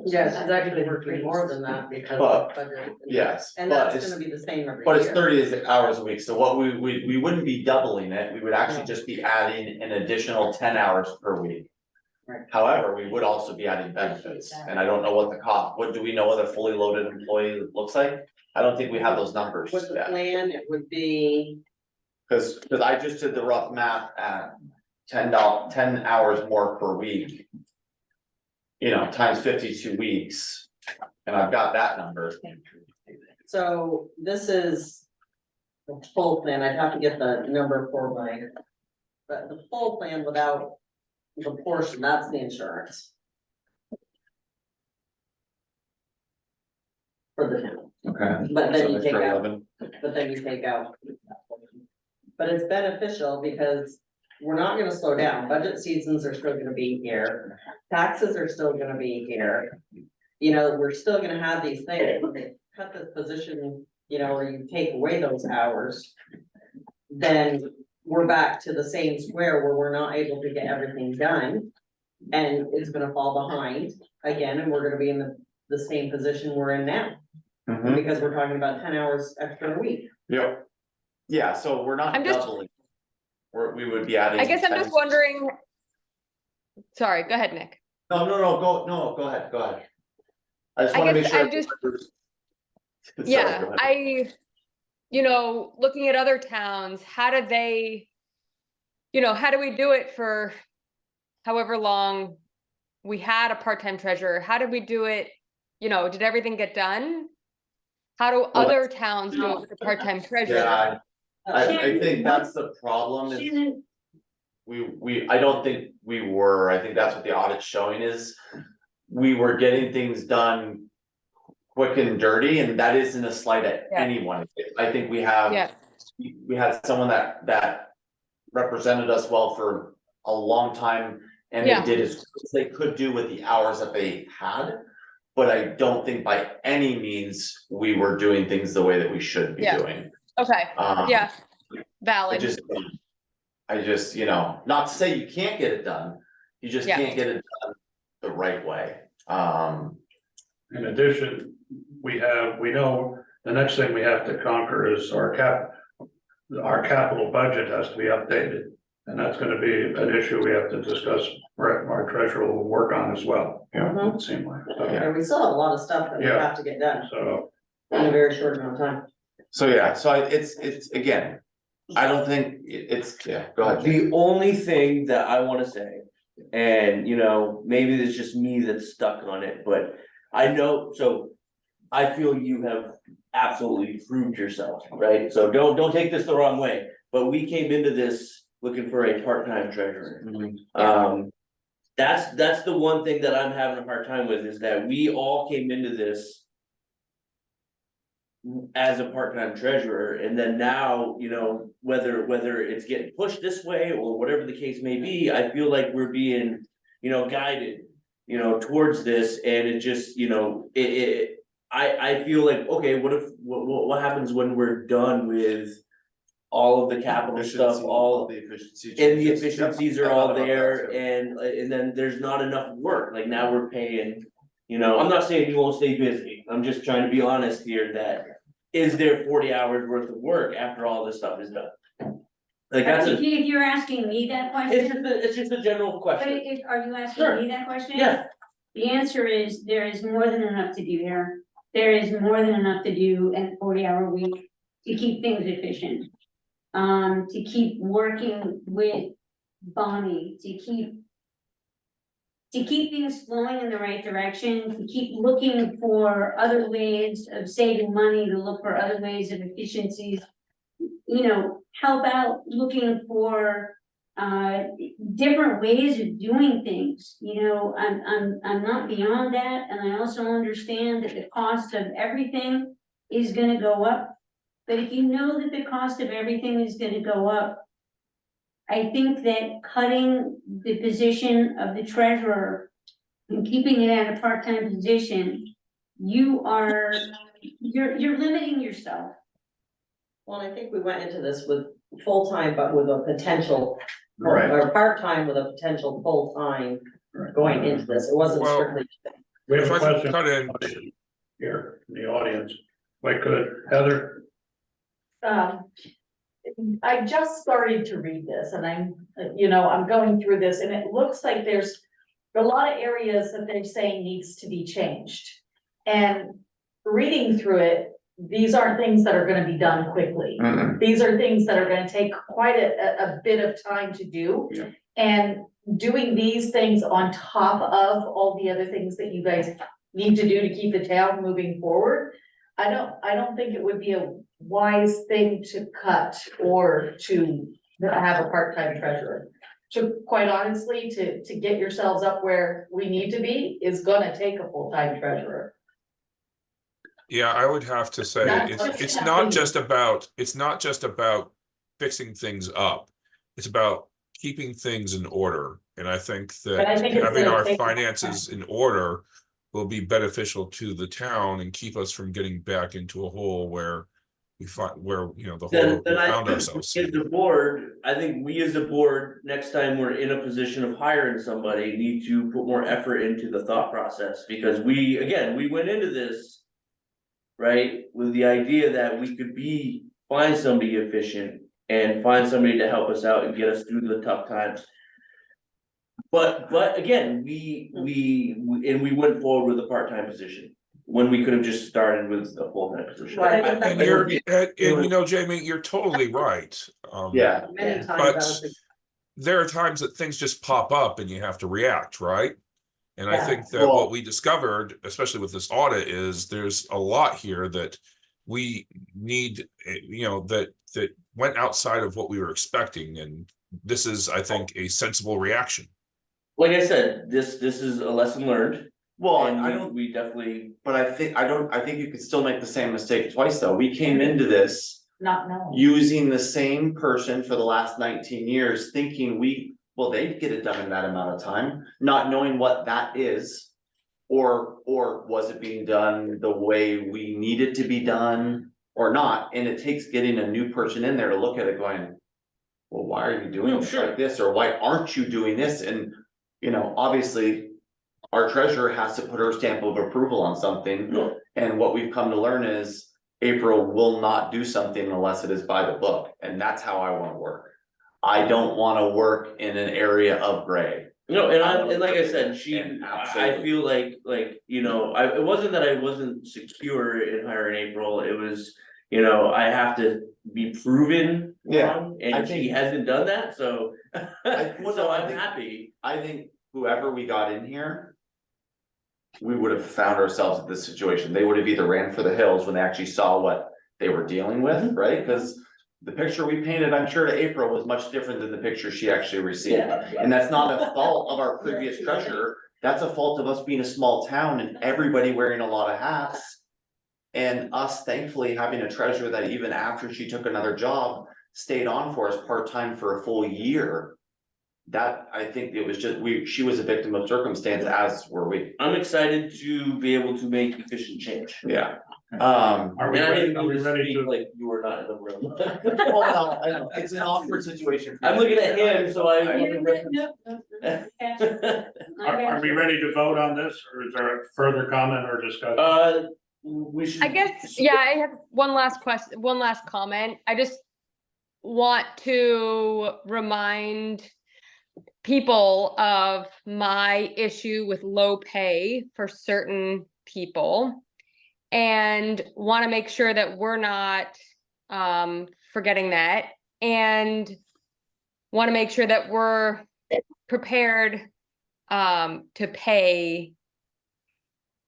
Yes, it's actually working more than that because But- of budget. Yes, And but that's it's, gonna be the same every but it's year. 30 hours a week, so what we wouldn't be doubling it, we would actually just be adding an additional 10 hours per week. Right. However, we would also be adding benefits, and I don't know what the cost, do we know what a fully loaded employee looks like? I don't think we have those numbers With the yet, plan, it would be, cause I just did the rough math at $10 hours more per week. You know, times 52 weeks, and I've got that number. so this is the full plan, I'd have to get the number for my. But the full plan without the portion, that's the insurance. For the town, Okay. but then you So take extra out, 11. but then you take out. But it's beneficial because we're not gonna slow down, budget seasons are still gonna be here, taxes are still gonna be here. You know, we're still gonna have these things, when they cut the position, you know, or you take away those hours. Then we're back to the same square where we're not able to get everything done. And it's gonna fall behind again, and we're gonna be in the same position we're in now, Mhm. because we're talking about 10 hours extra a week. Yep. Yeah, so we're not I'm just- doubling. We would be adding. I guess I'm 10 just wondering. Sorry, go ahead, Nick. No, go ahead. I just I wanna make guess sure. I'm just- Sorry, Yeah, go ahead. looking at other towns, how do they, how do we do it for however long we had a part-time treasurer? How did we do it? Did everything get done? How do other towns do it with a part-time treasurer? Yeah, I think that's the problem is Shannon, I don't think we were, I think that's what the audit's showing is. We were getting things done quick and dirty, and that isn't a slight at Yeah. anyone. I think we have. Yeah. We had someone that represented us well for a long time. And they Yeah. did as good as they could do with the hours that they had. But I don't think by any means we were doing things the way that we should be Yeah. doing. Okay, yeah, I valid. just, you know, not to say you can't get it done, you just Yeah. can't get it done the right way. In addition, we know the next thing we have to conquer is our capital budget has to be updated. And that's gonna be an issue we have to discuss, our treasurer will work on as well. Mhm. It seemed like, so, And we still have a lot of stuff that we Yeah. have to get done so, in a very short amount of time. So, yeah, so it's, again, I don't think yeah, go ahead. Jake. The only thing that I wanna say, and you know, maybe it's just me that's stuck on it, but I know, so. I feel you have absolutely proved yourself, right? So don't take this the wrong way, but we came into this looking for a part-time treasurer. That's the one thing that I'm having a hard time with, is that we all came into this as a part-time treasurer, and then now, you know, whether it's getting pushed this way or whatever the case may be, I feel like we're being, you know, guided, you know, towards this, and it just, you know, I feel like, okay, what happens when we're done with all of the capital stuff, all the efficiency. and the changes. efficiencies Yep, are I all thought about there, that too. and then there's not enough work, like now we're paying. You know, I'm not saying you won't stay busy, I'm just trying to be honest here, that is there 40 hours worth of work after all this stuff is done? Like that's If a, you're asking me that question, it's just a general but question, are you asking Sure. me that question? yeah, The answer is, there is more than enough to do here. There is more than enough to do in a 40-hour week to keep things efficient. To keep working with Bonnie, to keep things flowing in the right direction, to keep looking for other ways of saving money, to look for other ways of efficiencies. You know, help out looking for different ways of doing things, you know, I'm not beyond that, and I also understand that the cost of everything is gonna go up. But if you know that the cost of everything is gonna go up, I think that cutting the position of the treasurer and keeping it at a part-time position, you're limiting yourself. Well, I think we went into this with full-time, but with a potential, Right. or part-time with a potential full-time going into this. It wasn't Well, strictly. we have If a I could question cut in, here in the audience. Wait, could Heather? I just started to read this and I'm going through this and it looks like there's a lot of areas that they're saying needs to be changed. And reading through it, these aren't things that are gonna be done quickly. Mm-mm. These are things that are gonna take quite a bit of time to do. Yeah. And doing these things on top of all the other things that you guys need to do to keep the town moving forward. I don't think it would be a wise thing to cut or to have a part-time treasurer. To quite honestly, to get yourselves up where we need to be is gonna take a full-time treasurer. yeah, I would have to say, it's not just about fixing things up. It's about keeping things in order, and I think But that I think it's having gonna our take- finances in order will be beneficial to the town and keep us from getting back into a hole where we find, where, you know, the hole then that we I found think ourselves as in. the board, I think we as a board, next time we're in a position of hiring somebody, need to put more effort into the thought process, because we went into this. Right, with the idea that we could find somebody efficient and find somebody to help us out and get us through the tough times. But again, we went forward with a part-time position, when we could have just started with a full-time position. Right. And you know, Jamie, you're totally right. Yeah, Many But times. there are times that things just pop up and you have to react, right? And I Yeah. think that Well- what we discovered, especially with this audit, is there's a lot here that we need, you know, that went outside of what we were expecting, and this is, I think, a sensible reaction. Like I said, this is a lesson learned, well, and I don't, we definitely, but I think you could still make the same mistake twice, though. We came into this not knowing. using the same person for the last 19 years, thinking they'd get it done in that amount of time, not knowing what that is. Or was it being done the way we need it to be done or not? And it takes getting a new person in there to look at it going, well, why are you doing No, this sure. like this? Or why aren't you doing this? And, you know, obviously, our treasurer has to put her stamp of approval on something. No. And what we've come to learn is April will not do something unless it is by the book. And that's how I wanna work. I don't wanna work in an area of gray. No, and like I said, And I absolutely. feel like, you know, it wasn't that I wasn't secure in hiring April, it was, you know, I have to be proven Yeah, wrong, I and she think- hasn't done that, so. well, So I I'm think- happy. I think whoever we got in here. We would have found ourselves in this situation. They would have either ran for the hills when they actually saw what they were dealing with, right? Cause the picture we painted, I'm sure to April was much different than the picture she actually received. And that's not a fault of our previous treasurer. That's a fault of us being a small town and everybody wearing a lot of hats. And us thankfully having a treasurer that even after she took another job, stayed on for us part-time for a full year. That, I think it was just, she was a victim of circumstance, as were we. I'm excited to be able to make efficient change. Yeah. Are we And I ready, didn't are mean we to ready speak to, like you were not in the room. Well, no, I know, it's an awkward situation. for I'm you. looking at him, so I. are we ready to vote on this, or is there a further comment or discussion? We should. I guess, yeah, I have one last question, one last comment. I just want to remind people of my issue with low pay for certain people. And want to make sure that we're not forgetting that, and want to make sure that we're prepared to pay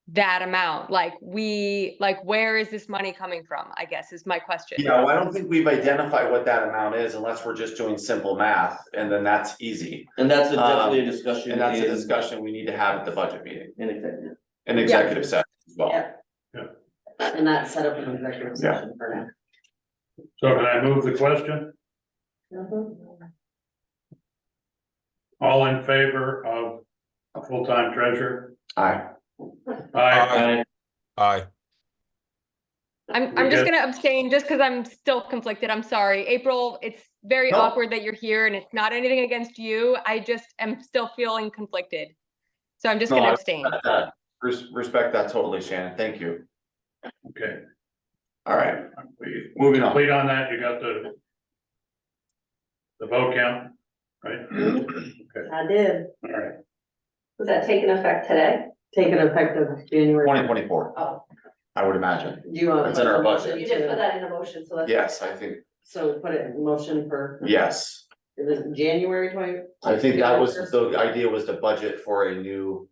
that amount. Like where is this money coming from, I guess is my question. Yeah, well, I don't think we've identified what that amount is unless we're just doing simple math, and then that's easy. And that's definitely a discussion. And that's a in- discussion we need to have at the budget meeting, In executive. an executive session as well. Yeah. And that's set up an executive session for now. So can I move the question? All in favor of a full-time treasurer? Aye. Aye. Aye. I'm just gonna abstain just because I'm still conflicted. I'm sorry. April, it's very No. awkward that you're here and it's not anything against you. I just am still feeling conflicted. So I'm just No, gonna I abstain. respect that. Respect that totally, Shannon, thank you. Okay. All right, We moving on. complete on that, you got the vote count, right? I did, All right. Was that taking effect today? taken effective January. 2024, Oh, I would imagine. Do you want? It's in our budget. you just put that in a motion, so that's. Yes, I think, So put it in motion for, yes. it was January 20. I think that was, the idea was to budget for a new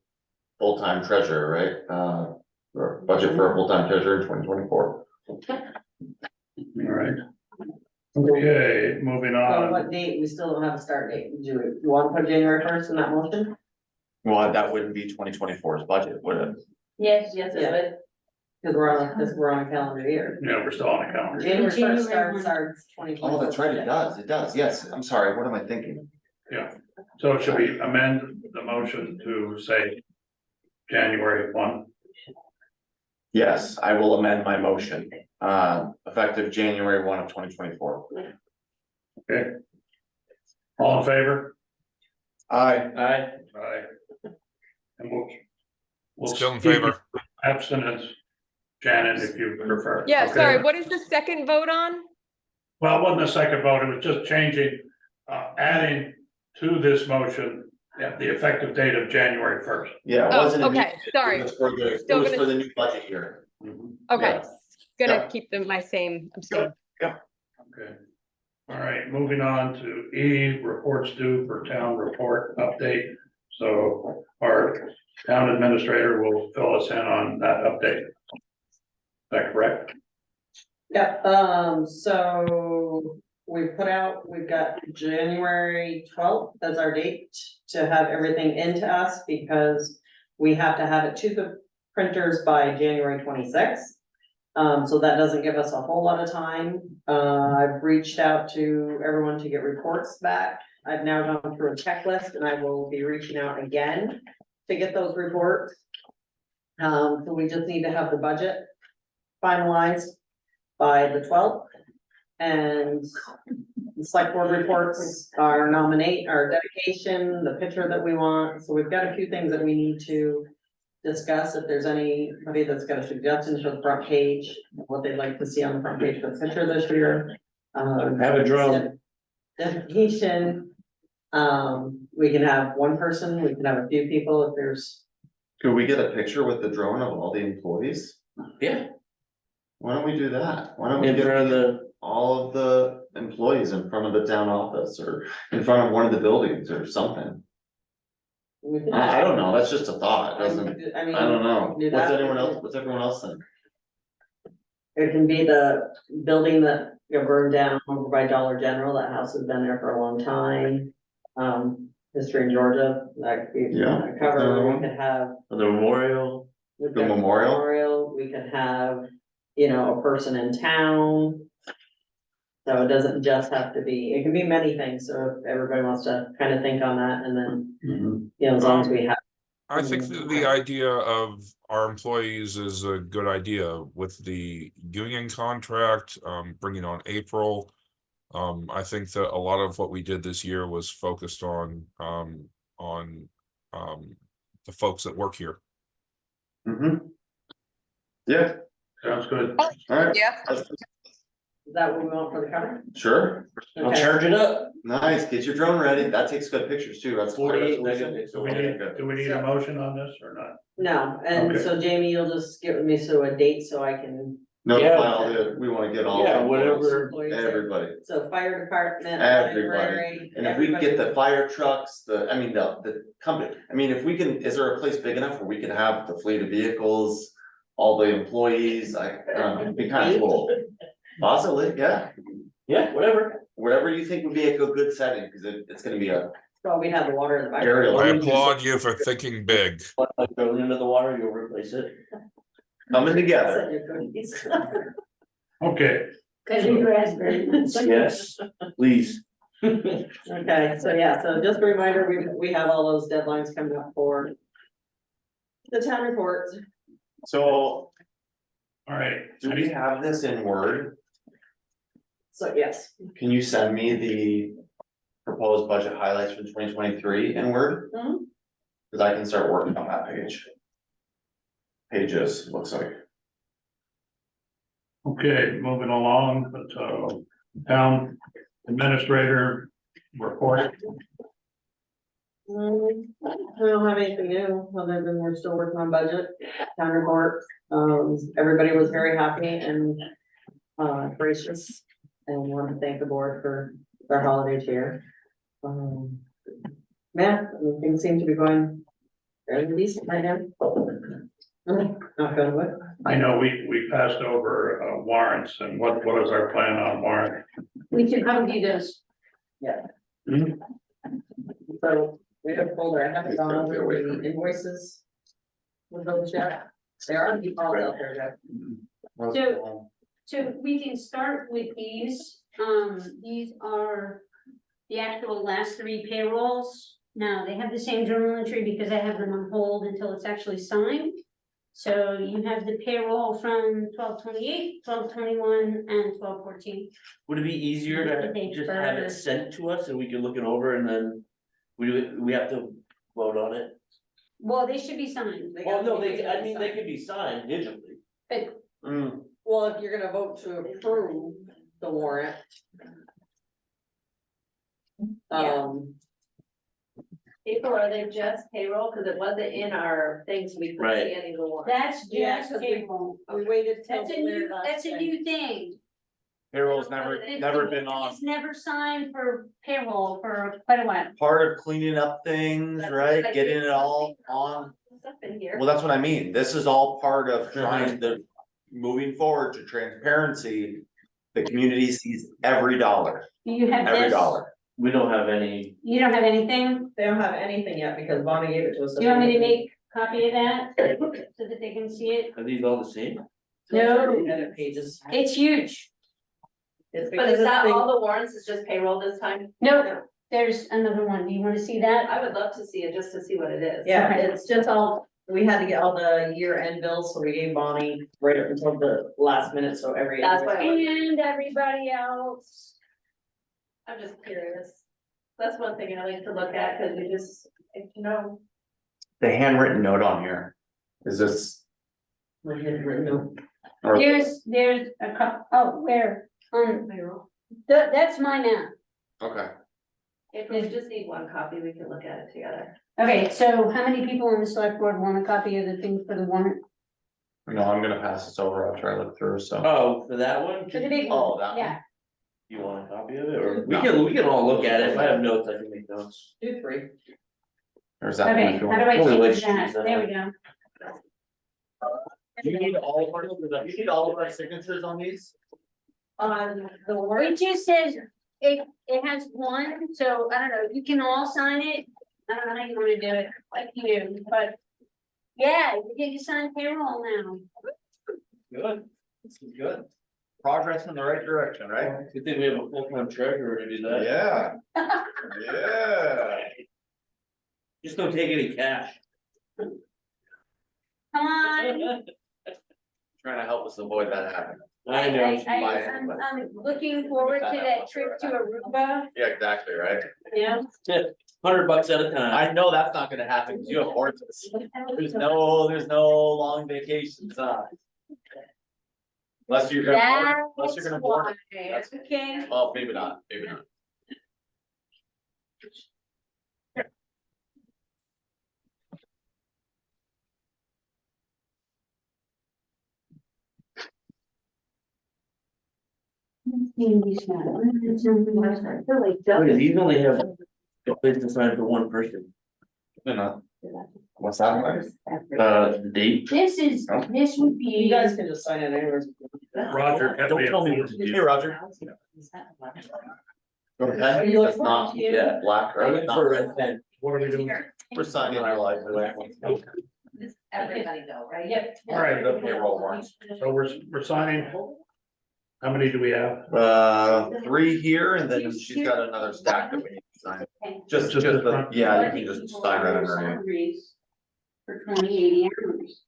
full-time treasurer, right? Or budget for a full-time treasurer in 2024. All right. Okay, moving On on. what date? We still don't have a start date. Do we, you want to put January 1st in that motion? Well, that wouldn't be 2024's budget, would it? Yes, yes, it Yeah. would. Because we're on a calendar year. Yeah, we're still on the calendar. January 1st January starts 1. our 20. Oh, that's right, it does, yes, I'm sorry, what am I thinking? Yeah. So should we amend the motion to say January 1? Yes, I will amend my motion, effective January 1 of 2024. Okay. All in favor? Aye. Aye. Aye. And we'll Still in keep favor. abstinence, Shannon, if you prefer. Yeah, Okay? sorry, what is the second vote on? Well, it wasn't a second vote, it was just changing, adding to this motion, the effective date of January 1st. Yeah, it Oh, wasn't. a new- okay, sorry. It was for the, it Still was gonna- for the new budget year. Okay, Yeah. gonna keep my same abstain. Okay. All right, moving on to E, reports due for town report update. So our town administrator will fill us in on that update. Is that correct? Yep, so we've got January 12th as our date to have everything into us because we have to have it to the printers by January 26th. So that doesn't give us a whole lot of time. I've reached out to everyone to get reports back. I've now gone through a checklist and I will be reaching out again to get those reports. So we just need to have the budget finalized by the 12th. And the select board reports, our dedication, the picture that we want. So we've got a few things that we need to discuss. If there's anybody that's got a suggestion for the front page, what they'd like to see on the front page for the picture this year. Have a drone. Dedication. We can have one person, we can have a few people if there's. Could we get a picture with the drone of all the employees? Yeah. Why don't we do that? Why don't we In get front of the, all of the employees in front of the town office or in front of one of the buildings or something? I don't know, that's just a thought, doesn't, I mean. I don't know. do What's that. everyone else think? It can be the building that got burned down over by Dollar General. That house has been there for a long time. History in Georgia, that could be Yeah. a cover. We could have. the memorial. we've The got memorial? We could have, a person in town. So it doesn't just have to be, it can be many things. So if everybody wants to kind of think on that and then, as long as we have. I think the idea of our employees is a good idea with the union contract, bringing on April. I think that a lot of what we did this year was focused on the folks that work here. Yeah, Sounds good. alright. Yeah. Is that what we want for the cover? Sure, I'll Okay. charge it up. nice, get your drone ready, that takes good pictures too, that's 48 48 megapixels. Do we need a motion on this or not? No, and Okay. so Jamie, you'll just give me a date so I can. Notify all the, we wanna get all. Yeah, the whatever. employees there. Everybody, So fire department, Everybody. library. and if we can get everybody. the fire trucks, the company, if we can, is there a place big enough where we can have the fleet of vehicles? All the employees, it'd be kind of cool, possibly, yeah, Yeah, whatever. whatever you think would be a good setting, cause it's gonna be a Well, we have the water in the back. aerial. I applaud you for thinking big. Like going into the water, you'll replace it. Coming together. Okay, Cause you raspberries. Yes, please. Okay, so just a reminder, we have all those deadlines coming up for. The town reports. So, all right. do we have this in Word? So yes. Can you send me the proposed budget highlights for 2023 in Word? Mhm. Cause I can start working on that page. Pages, looks like. Okay, moving along, but town administrator report. I don't have anything new, other than we're still working on budget, town report. Everybody was very happy and gracious. And want to thank the board for their holiday cheer. Yeah, things seem to be going fairly decent right now. Not good with. I know we passed over warrants and what is our plan on warrant? We should probably do this. So we have a folder, I haven't gone over the invoices. With those yet, there are people out there, So we can start with these are the actual last three payrolls. Now, they have the same journal entry because I have them on hold until it's actually signed. So you have the payroll from 12/28, 12/21, and 12/14. Would it be easier to just have it sent to us and we can look it over and then we have to vote on it? Well, they should be signed. Well, no, they could be signed digitally. But well, if you're gonna vote to approve the warrant. April, are they just payroll? Cause it wasn't in our things, we couldn't Right. see any of the warrants. that's Yeah, just 'cause payroll. We waited till. That's a new, that's a new thing. Payroll's never been on. It's never signed for payroll for quite a while. Part of cleaning up things, right, getting it all on, Stuff in here. well, that's what I mean, this is all part of trying to, moving forward to transparency. The community sees every dollar, Do you have every this? dollar. We don't have any, You don't have anything? They don't have anything yet because Bonnie gave it to us. Do you want me to make a copy of that so that they can see it? are these all the same? No. Edit pages. It's huge. It's But because is that it's all the warrants, is just payroll this time? No, there's another one. Do you wanna see that? I would love to see it, just to see what it is. Yeah, Okay. it's just all, we had to get all the year-end bills, so we gave Bonnie right up until the last minute, so every. That's why And everybody else. I'm just curious. That's one thing I like to look at, cause we just, you know. The handwritten note on here, is this? We're getting rid of them. Or There's a couple, oh, where, Payroll. that's mine now. okay, If we just need one copy, we can look at it together. Okay, so how many people on the select board want a copy of the thing for the warrant? no, I'm gonna pass this over, I'll try to look through, so. Oh, for that one? For the big Oh, one, that one. yeah. You want a copy of it, or No. we can all look at it, if I have notes, I can make notes. Do 3. Or is that? one Okay, if you how do want? I Holy change shit, that? is that- There we go. You need all of our, you need all of our signatures on these? On the warrant, It just says, it has one, so I don't know, you can all sign it. I don't know how you wanna do it, like you, but. Yeah, you get to sign payroll now. Good, this is good. Progress in the right direction, right? Good thing we have a full-time treasurer to do that. Yeah. Yeah. Just don't take any cash. Come on. Trying to help us avoid that happening. I know. I'm looking forward to that trip to Aruba, Yeah, exactly, right? you know? $100 at a time. I know that's not gonna happen, 'cause you have horses. There's no long vacations, Unless you're gonna, unless you're That's gonna board. why, That's- okay. Well, maybe not, maybe not. Look, these only have a place to sign for one person. You know, what's that like? The date. This would be. you guys can just sign it anyways. Roger, have Don't me tell me what informed. to Hey, do. Roger. Go ahead. Are you That's not, yeah, black, I'm right? in for a red pen. What are we doing? We're signing our life away. Everybody go, right? Yep. All right. The payroll warrants. So we're signing. How many do we have? 3 here, and then she's got another stack that we need to sign. Just Just the the, front? yeah, you can just sign right under it. For 20, 80 hours.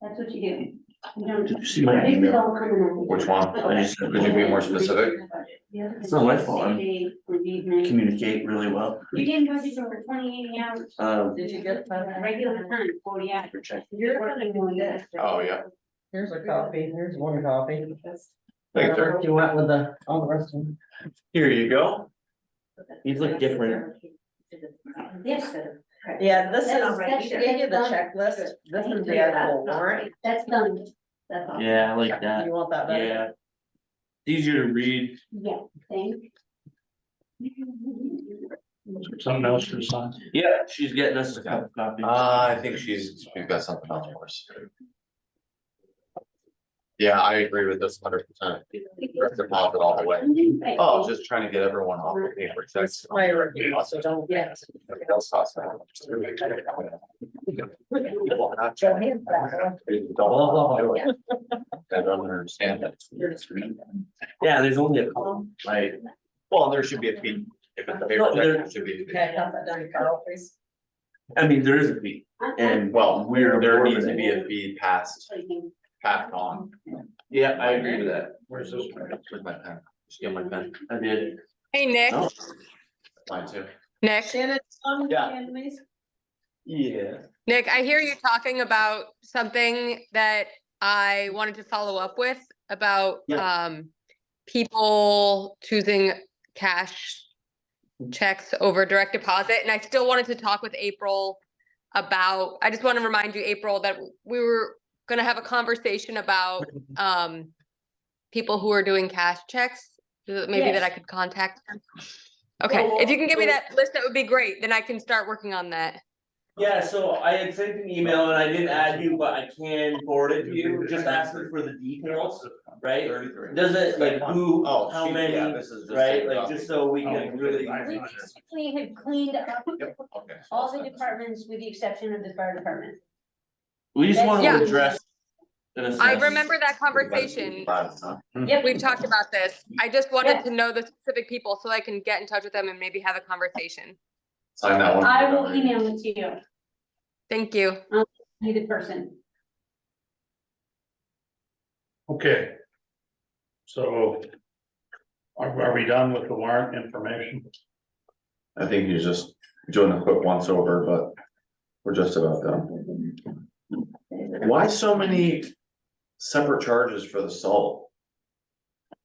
That's what you do. You don't. Did you see my This is email? all coming out. Which one? I just said, Could you be more specific? It's not my fault, communicate really well. You didn't budget for 20, 80 hours. Did you get that? Regular time, 40 hours. You're Working on this. Oh, yeah. Here's a copy, here's one copy. Thanks, sir. Where you went with the, all the rest of them. Here you go. These look different. Yes. Yeah, this That's- is, she gave you the checklist, this is the actual warrant. That's done. That's all. Yeah, I like that. You want that better? Yeah. It's easier to read. Yeah, thank. Something else to sign? Yeah, she's getting us a copy. I think she's got something else for us. Yeah, I agree with this 100%. Direct deposit all the way. Oh, just trying to get everyone off the paper checks. My review, so don't, yes. Everything else costs that. I don't understand that. Yeah, there's only a couple, right? Well, there should be a fee. If it's a paper check, there should be a fee. Okay, pass that down to Carl, please. I mean, there is a fee, and Well, we're. there needs to be a fee passed on. Yeah, I agree with that. Where's this? With my pen. Just get my pen. I did. Hey, Nick, Oh. Mine too. Nick, Shannon, Yeah. please. Yeah. Nick, I hear you talking about something that I wanted to follow up with about, people choosing cash checks over direct deposit, and I still wanted to talk with April about, I just want to remind you, April, that we were gonna have a conversation about, people who are doing cash checks, maybe that I could contact them. Okay, if you can give me that list, that would be great, then I can start working on that. Yeah, so I had sent an email and I didn't add you, but I can forward it to you, just asking for the details, right? Does it, like, who, Oh, how shoot, many, yeah, this is just right, a like, copy. just so we can really. We basically have cleaned up Yep, okay. all the departments with the exception of the fire department. We just wanna Yeah. address I remember that conversation. Yep. We've talked about this. I just wanted Yeah. to know the specific people so I can get in touch with them and maybe have a conversation. Sign that one. I will email it to you, Thank you. you the person. Okay. So. Are we done with the warrant information? I think he's just doing a quick once over, but we're just about done. Why so many separate charges for the salt?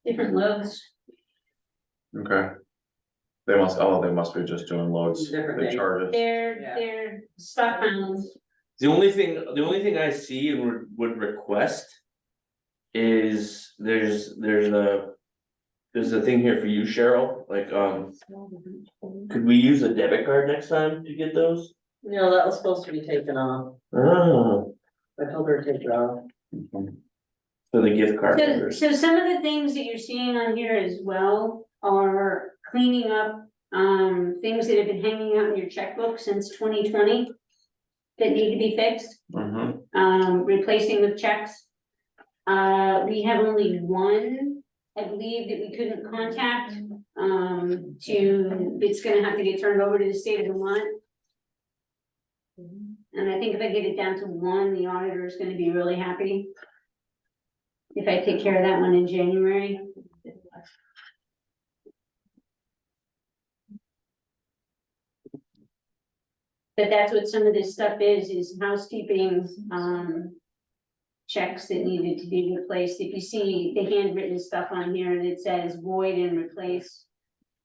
Different loads. Okay. They must be just doing loads, Different they day. charge us. They're stockpiles. The only thing I see and would request. Is there's a thing here for you, Cheryl, like, could we use a debit card next time to get those? No, that was supposed to be taken off. Oh, I told her to take it off. for the gift card. So, holders. so some of the things that you're seeing on here as well are cleaning up, things that have been hanging out in your checkbook since 2020. That need to be fixed, replacing with checks. We have only one, I believe, that we couldn't contact, it's gonna have to get turned over to the state of Vermont. And I think if I get it down to one, the auditor is gonna be really happy. If I take care of that one in January. But that's what some of this stuff is housekeeping, checks that needed to be replaced. If you see the handwritten stuff on here that says void and replace.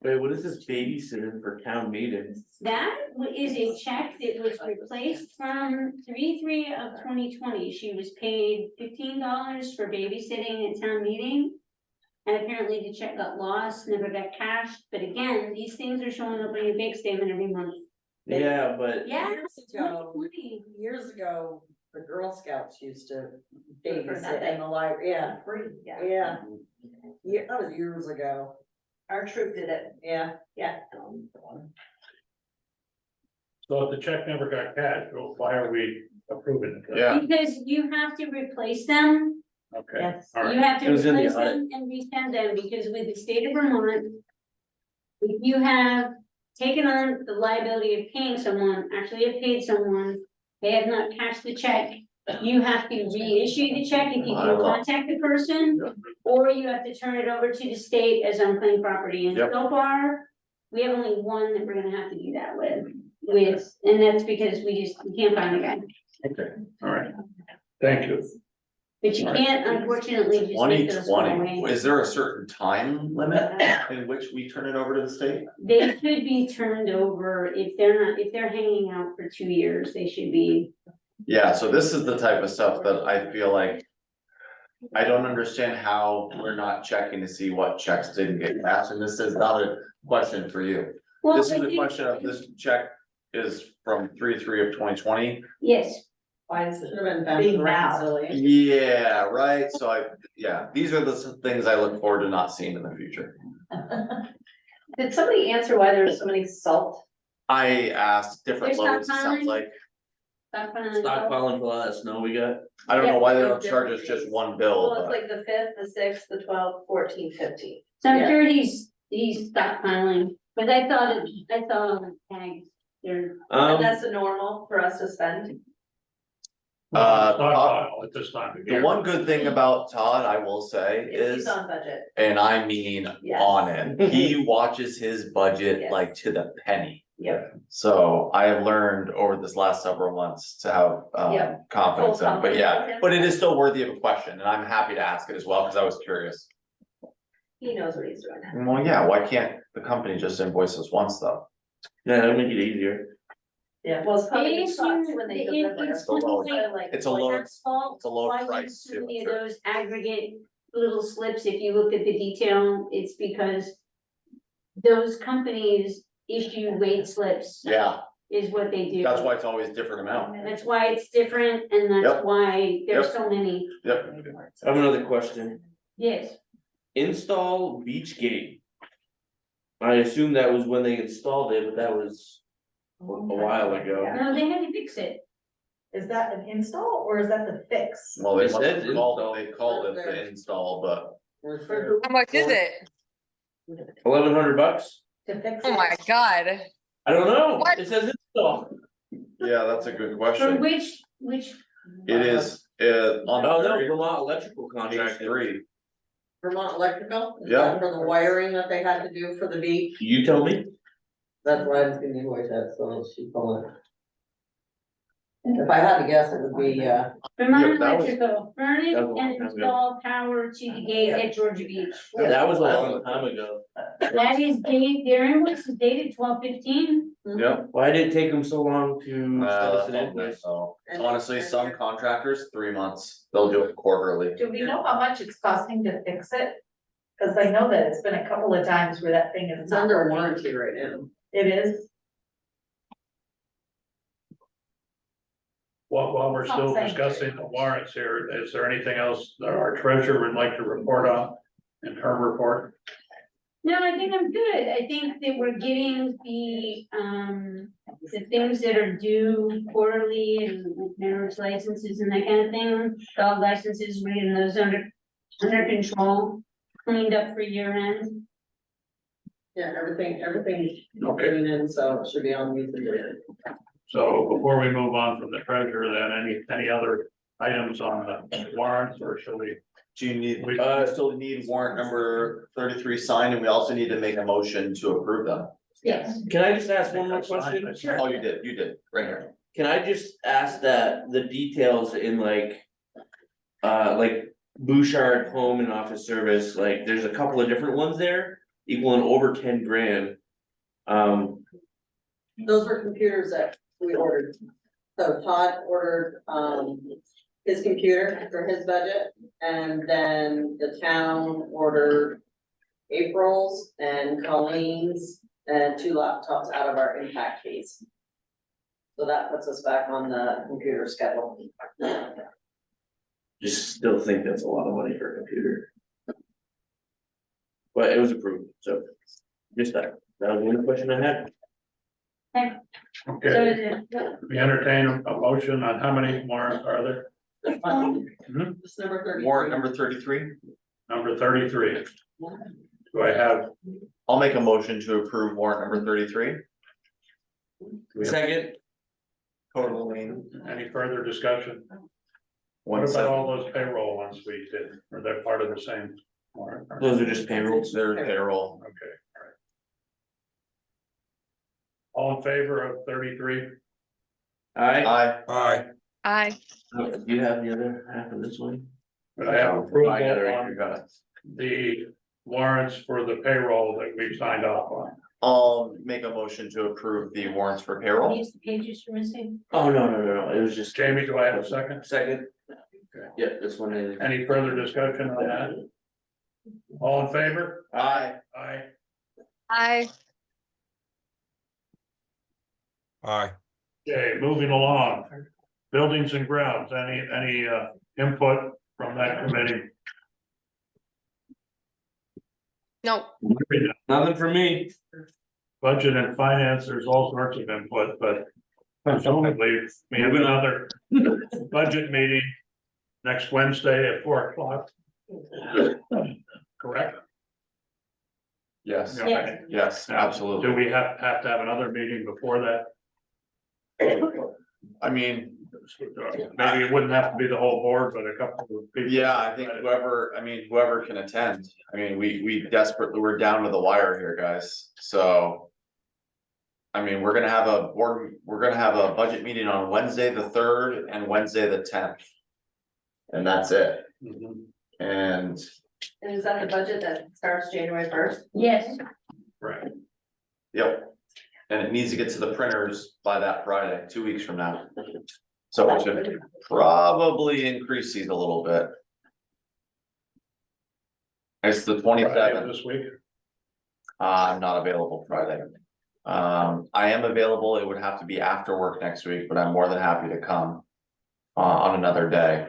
Wait, what is this babysitting for town meetings? That is a check that was replaced from 3/3 of 2020. She was paid $15 for babysitting at town meeting. And apparently the check got lost, never got cashed, but again, these things are showing up on your bank statement every month. Yeah, but. Yeah. Years ago, the Girl Scouts used to Do it for babysit nothing. in the library, yeah, Free, yeah. yeah. Yeah, that was years ago, Our troop did it, yeah. yeah. So if the check never got cashed, well, why are we approving it? Yeah. Because you have to replace them. Okay, Yes. all You right, have to It was in the replace them and resend them, because with the state of Vermont. If you have taken on the liability of paying someone, actually have paid someone, they have not cashed the check. You have to reissue the check if you can contact the person, or you have to turn it over to the state as unclaimed property, and Yep. so far. We have only one that we're gonna have to do that with, and that's because we can't find the guy. okay, all right. Thank you. But you can't unfortunately just make those go 2020, away. is there a certain time limit in which we turn it over to the state? They should be turned over if they're hanging out for 2 years, they should be. Yeah, so this is the type of stuff that I feel like. I don't understand how we're not checking to see what checks didn't get cashed, and this is not a question for you. Well, This is I a think- question of, this check is from 3/3 of 2020. Yes, Why is it? Should have been Being back now. Yeah, right, so these are the things I look forward to not seeing in the future. Did somebody answer why there's so many salt? I asked different They're loads, it sounds stockpiling. like, Stockpiling for all that snow we got. I don't know why they Yeah, don't charge us different just one bill, Well, it's but. like the 5th, the 6th, the 12th, 14th, 15th. so I'm Yeah. sure he's stockpiling, but I saw tags, they're, And that's the normal for us to spend. Stockpile at this time of The year. one good thing about Todd, I will say, If he's is, on budget. and I mean Yes. on it, he watches his budget Yes. like to the penny. Yep. So I have learned over this last several months to have Yep. confidence in, Full it. But confidence yeah, in him. but it is still worthy of a question, and I'm happy to ask it as well, cause I was curious. He knows what he's doing. Well, yeah, why can't the company just invoice us once though? Yeah, that'll make it easier. Yeah, well, it's the probably issue, sucks when they deliver. it's a load. like It's a load, asphalt, it's a low why price use so too, many of sure. those aggregate little slips, if you look at the detail, it's because. Those companies issue weight slips, Yeah, is what they do. that's why it's always different amount. That's why it's different, and that's Yep. why there's Yep. so many, Yep. I have another question. yes. Install beach gate. I assume that was when they installed it, but that was a while ago. No, they had to fix it. Is that an install or is that the fix? Well, they It must says have called, install. they called it the install, but Where's their- How much is it? $1,100. To fix Oh my it? God. I don't know, What? it says install. yeah, that's a good For question. which, It is, on Oh, no, page Vermont electrical contract. 3. Vermont Electrical? Is Yeah. that for the wiring that they had to do for the beach? You tell me. That's why I was gonna invoice that, so she called it. If I had to guess, it would be, Vermont that was- Electrical, furnish that was a long and time ago. install power to the gate at Georgia Beach. That was a long time ago. That is date, their invoice is dated 12/15. Yep. Why did it take them so long to send us an That's invoice? all. Honestly, some contractors, 3 months, they'll do it quarterly. Do we know how much it's costing to fix it? Cause I know that it's been a couple of times where that thing is it's not under working. warranty right now. It is, While we're still Something. discussing the warrants here, is there anything else that our treasurer would like to report on in her report? No, I think I'm good. I think that we're getting the things that are due quarterly and marriage licenses and that kind of thing. Dog licenses, we're getting those under control, cleaned up for year end. Yeah, everything's Okay. going in, so it should be on these. So before we move on from the treasurer, then any other items on the warrants, or shall we? Do you need, We- still need warrant number 33 signed, and we also need to make a motion to approve them. Yes. Can I just ask one more question? Oh, you did, right here. Can I just ask that the details in like Bouchard Home and Office Service, like, there's a couple of different ones there, equaling over 10 grand. Those were computers that we ordered. So Todd ordered, his computer for his budget, and then the town ordered April's and Colleen's and 2 laptops out of our impact fees. So that puts us back on the computer schedule. Just still think that's a lot of money for a computer. But it was approved, so just that was the only question I had. So Okay, is it- we entertain a motion on how many warrants are there? Just number 30. Warrant number 33. Number 33. Do I have? I'll make a motion to approve warrant number 33. Second, Totally. Any further discussion? What about all those payroll ones we did? Are they part of the same warrant? those are just payrolls. Their payroll. Okay, all right. All in favor of 33? Alright, Aye. Aye. do you have the other half of this one? But I have approval I got it right on here, got it. the warrants for the payroll that we've signed off on. I'll make a motion to approve the warrants for payroll. These pages you're missing? Oh, no, it was just. Jamie, do I have a second? Second. Okay. Yeah, this one is. Any further discussion on that? All in favor? Aye. Aye. Aye. Aye. Okay, moving along. Buildings and grounds, any input from that committee? No, Nothing for me. Budget and finance, there's all sorts of input, but presumably we have another budget meeting next Wednesday at 4 o'clock. Correct? Yes, Okay. yes, Do absolutely. we have to have another meeting before that? I mean, Maybe it wouldn't have to be the whole board, but a couple of people. yeah, I think whoever can attend. I mean, we desperately, we're down to the wire here, guys, so. I mean, we're gonna have a budget meeting on Wednesday, the 3rd, and Wednesday, the 10th. And that's it, Mhm. and And is that the budget that starts January 1st? Yes, Right. yep. And it needs to get to the printers by that Friday, 2 weeks from now. So it should probably increase these a little bit. It's the Friday 27th. This week. I'm not available Friday. I am available, it would have to be after work next week, but I'm more than happy to come. On another day.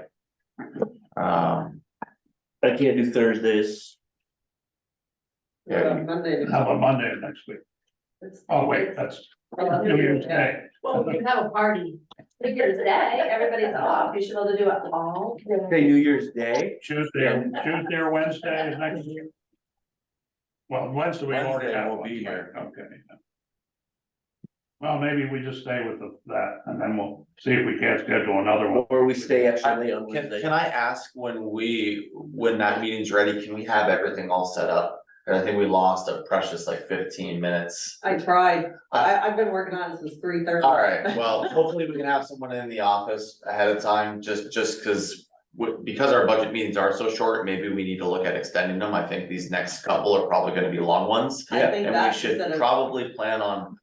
I can't do Thursdays. Yeah, Monday. How about Monday next week? Oh, wait, that's New Year's Day. well, we can have a party. New Year's Day, everybody's off, you should be able to do it all. Okay, New Year's Day, Tuesday or Wednesday is next week? Well, Wednesday we already Wednesday have we'll one, be here. okay. Well, maybe we just stay with that, and then we'll see if we can't schedule another one. or we stay extra late on Can, Wednesday. can I ask when that meeting's ready, can we have everything all set up? And I think we lost a precious like 15 minutes. I tried, I've been working on it since 3:30. All right, well, hopefully we can have someone in the office ahead of time, just because. Because our budget meetings are so short, maybe we need to look at extending them. I think these next couple are probably gonna be long ones. I think And we that should instead of- probably plan on,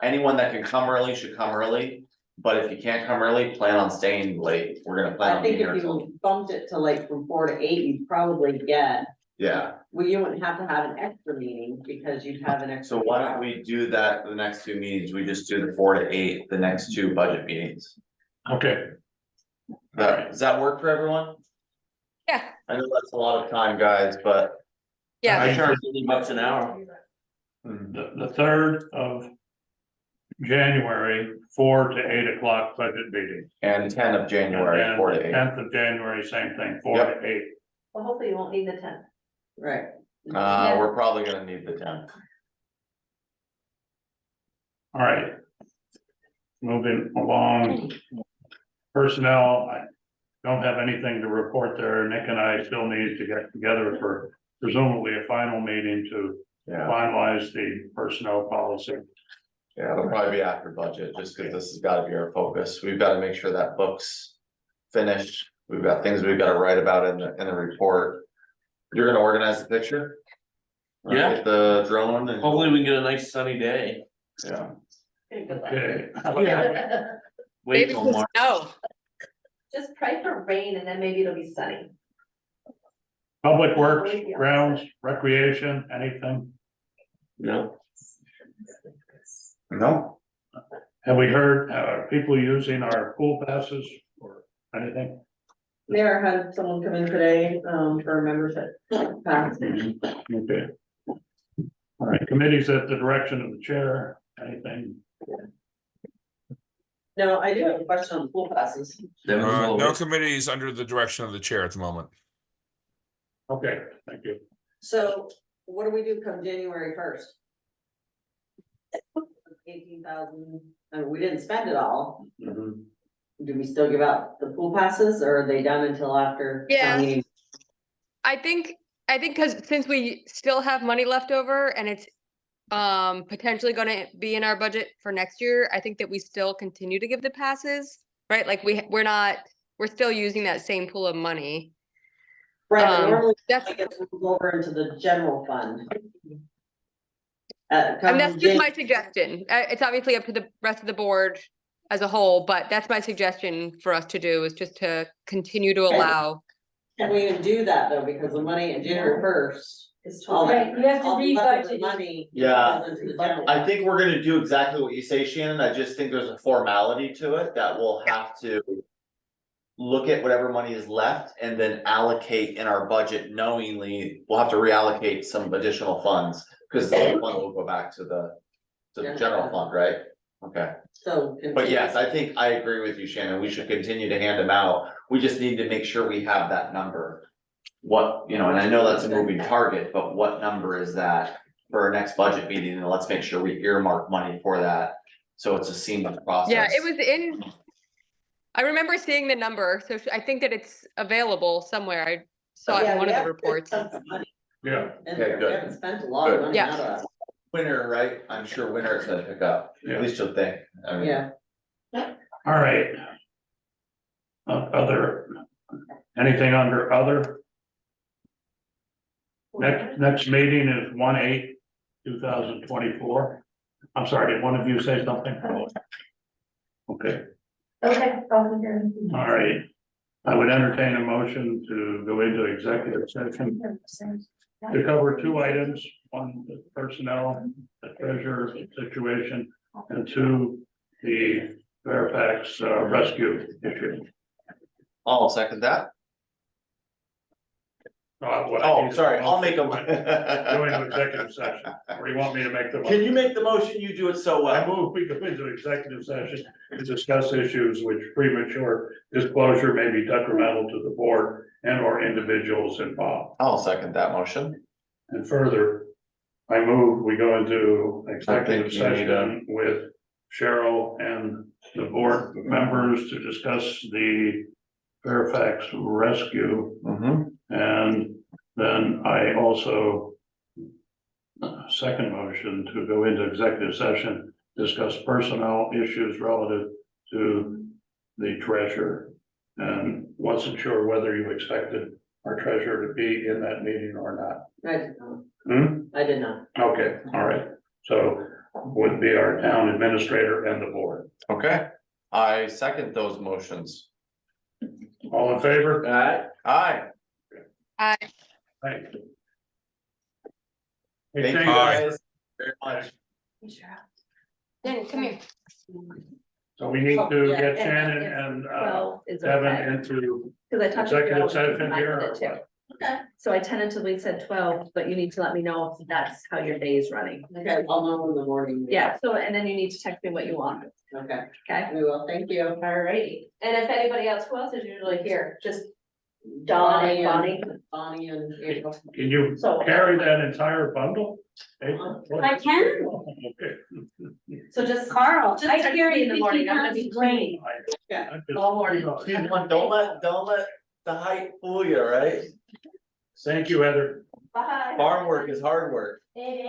anyone that can come early should come early. But if you can't come early, plan on staying late. We're gonna plan I on think being if here until, you bumped it to like from 4 to 8, you'd probably get, yeah. well, you wouldn't have to have an extra meeting because you'd have an extra. So why don't we do that for the next two meetings? We just do the 4 to 8, the next two budget meetings. Okay, Does that work for everyone? Yeah, I know that's a lot of time, guys, but. yeah. I charge $80 an hour. the 3rd of January, 4 to 8 o'clock budget meeting. And 10 of January, 4 to 8. 10th of January, same thing, 4 Yep. to 8. Well, hopefully you won't need the 10. Right. We're probably gonna need the 10. All right. Moving along. Personnel, I don't have anything to report there. Nick and I still need to get together for presumably a final meeting to Yeah, finalize the personnel policy. yeah, it'll probably be after budget, just because this has gotta be our focus. We've gotta make sure that book's finished. We've got things we've gotta write about in the report. You're gonna organize the picture? Yeah. Get the drone and, Hopefully we can get a nice sunny day. yeah. Okay. Wait Maybe till just March. no. Just pray for rain and then maybe it'll be sunny. Public Works, grounds, recreation, anything? No, No, Have we heard, people using our pool passes or anything? Mayor had someone come in today, for a membership. pass. Okay. All right, committees at the direction of the chair, anything? No, I do have a question on the pool passes. No committees under the direction of the chair at the moment. Okay, thank you. So what do we do come January 1st? 18,000, and we didn't spend it all. Mhm. Do we still give out the pool passes or are they done until after? town Yeah. meeting? I think because since we still have money left over and it's potentially gonna be in our budget for next year, I think that we still continue to give the passes, right? Like we're still using that same pool of money. Right, but normally That's, it gets moved over into the general fund. I mean, that's just my suggestion. It's obviously up to the rest of the board as a whole, but that's my suggestion for us to do is just to continue to Okay. allow. Can we even do that though, because the money in January 1st, It's all totally. that, Right, you have to all the leftover rebudget. money. Yeah. goes into the general I think we're gonna do exactly what you say, Shannon. I just think there's a formality to it that we'll have to. Look at whatever money is left and then allocate in our budget knowingly, we'll have to reallocate some additional funds. Cause the fund will go back to the general fund, right? Okay, So. but yes, I think I agree with you, Shannon. We should continue to hand them out. We just need to make sure we have that number. What, and I know that's a moving target, but what number is that for our next budget meeting? And let's make sure we earmark money for that. So it's a seamless process. Yeah, it was I remember seeing the number, so I think that it's available somewhere. I saw it Yeah, in one we of the have reports. spent some money, Yeah, and Okay, we good. haven't spent a lot of Good. money Yeah. out of that. Winter, right? I'm sure winter is gonna pick up, Yeah. at least you'll think. I mean, Yeah, all right. Anything under other? Next meeting is 1/8/2024. I'm sorry, did one of you say something? Okay, Okay. all right. I would entertain a motion to go into executive session to cover two items, one, the personnel, the treasurer situation, and two, the Fairfax rescue issue. I'll second that. what I Oh, need is sorry, I'll motion. make Going to a. executive session, or you want me to make the? Can you make the motion? You do it so I well. move we go into executive session to discuss issues which premature disclosure may be detrimental to the board and or individuals involved. I'll second that motion. And further, I move we go into executive you need session with Cheryl and the board members to discuss the Fairfax rescue. Mm-hmm. And then I also second motion to go into executive session, discuss personnel issues relative to the treasurer. And wasn't sure whether you expected our treasurer to be in that meeting or not. I did not. Hmm? I did not. Okay, all right. So would be our town administrator and the board. Okay, I second those motions. All in favor? Alright, Aye. Thank you. Thank you Hey, guys very much. Danny, come here. so we need to Yeah, get and Shannon if and 12 is Devin okay. into Cause I talked to executive Joe, session and I here. did it too. So I tentatively said 12, but you need to let me know if that's how your day is running. Okay, I'll know in the morning. Yeah, so, and then you need to text me what you want, Okay, okay? we will, thank you. Alrighty, and if anybody else, who else is usually here, just Dawn and Bonnie? Bonnie and April. Can you So- carry that entire bundle? April? I can. Okay. So just, Carl, Just I text carry me in the morning, I'm gonna 50 be pounds of weight. Yeah, I just- all morning. Don't let the height fool you, right? Thank you, Heather. bye. Farm work is hard work. It is.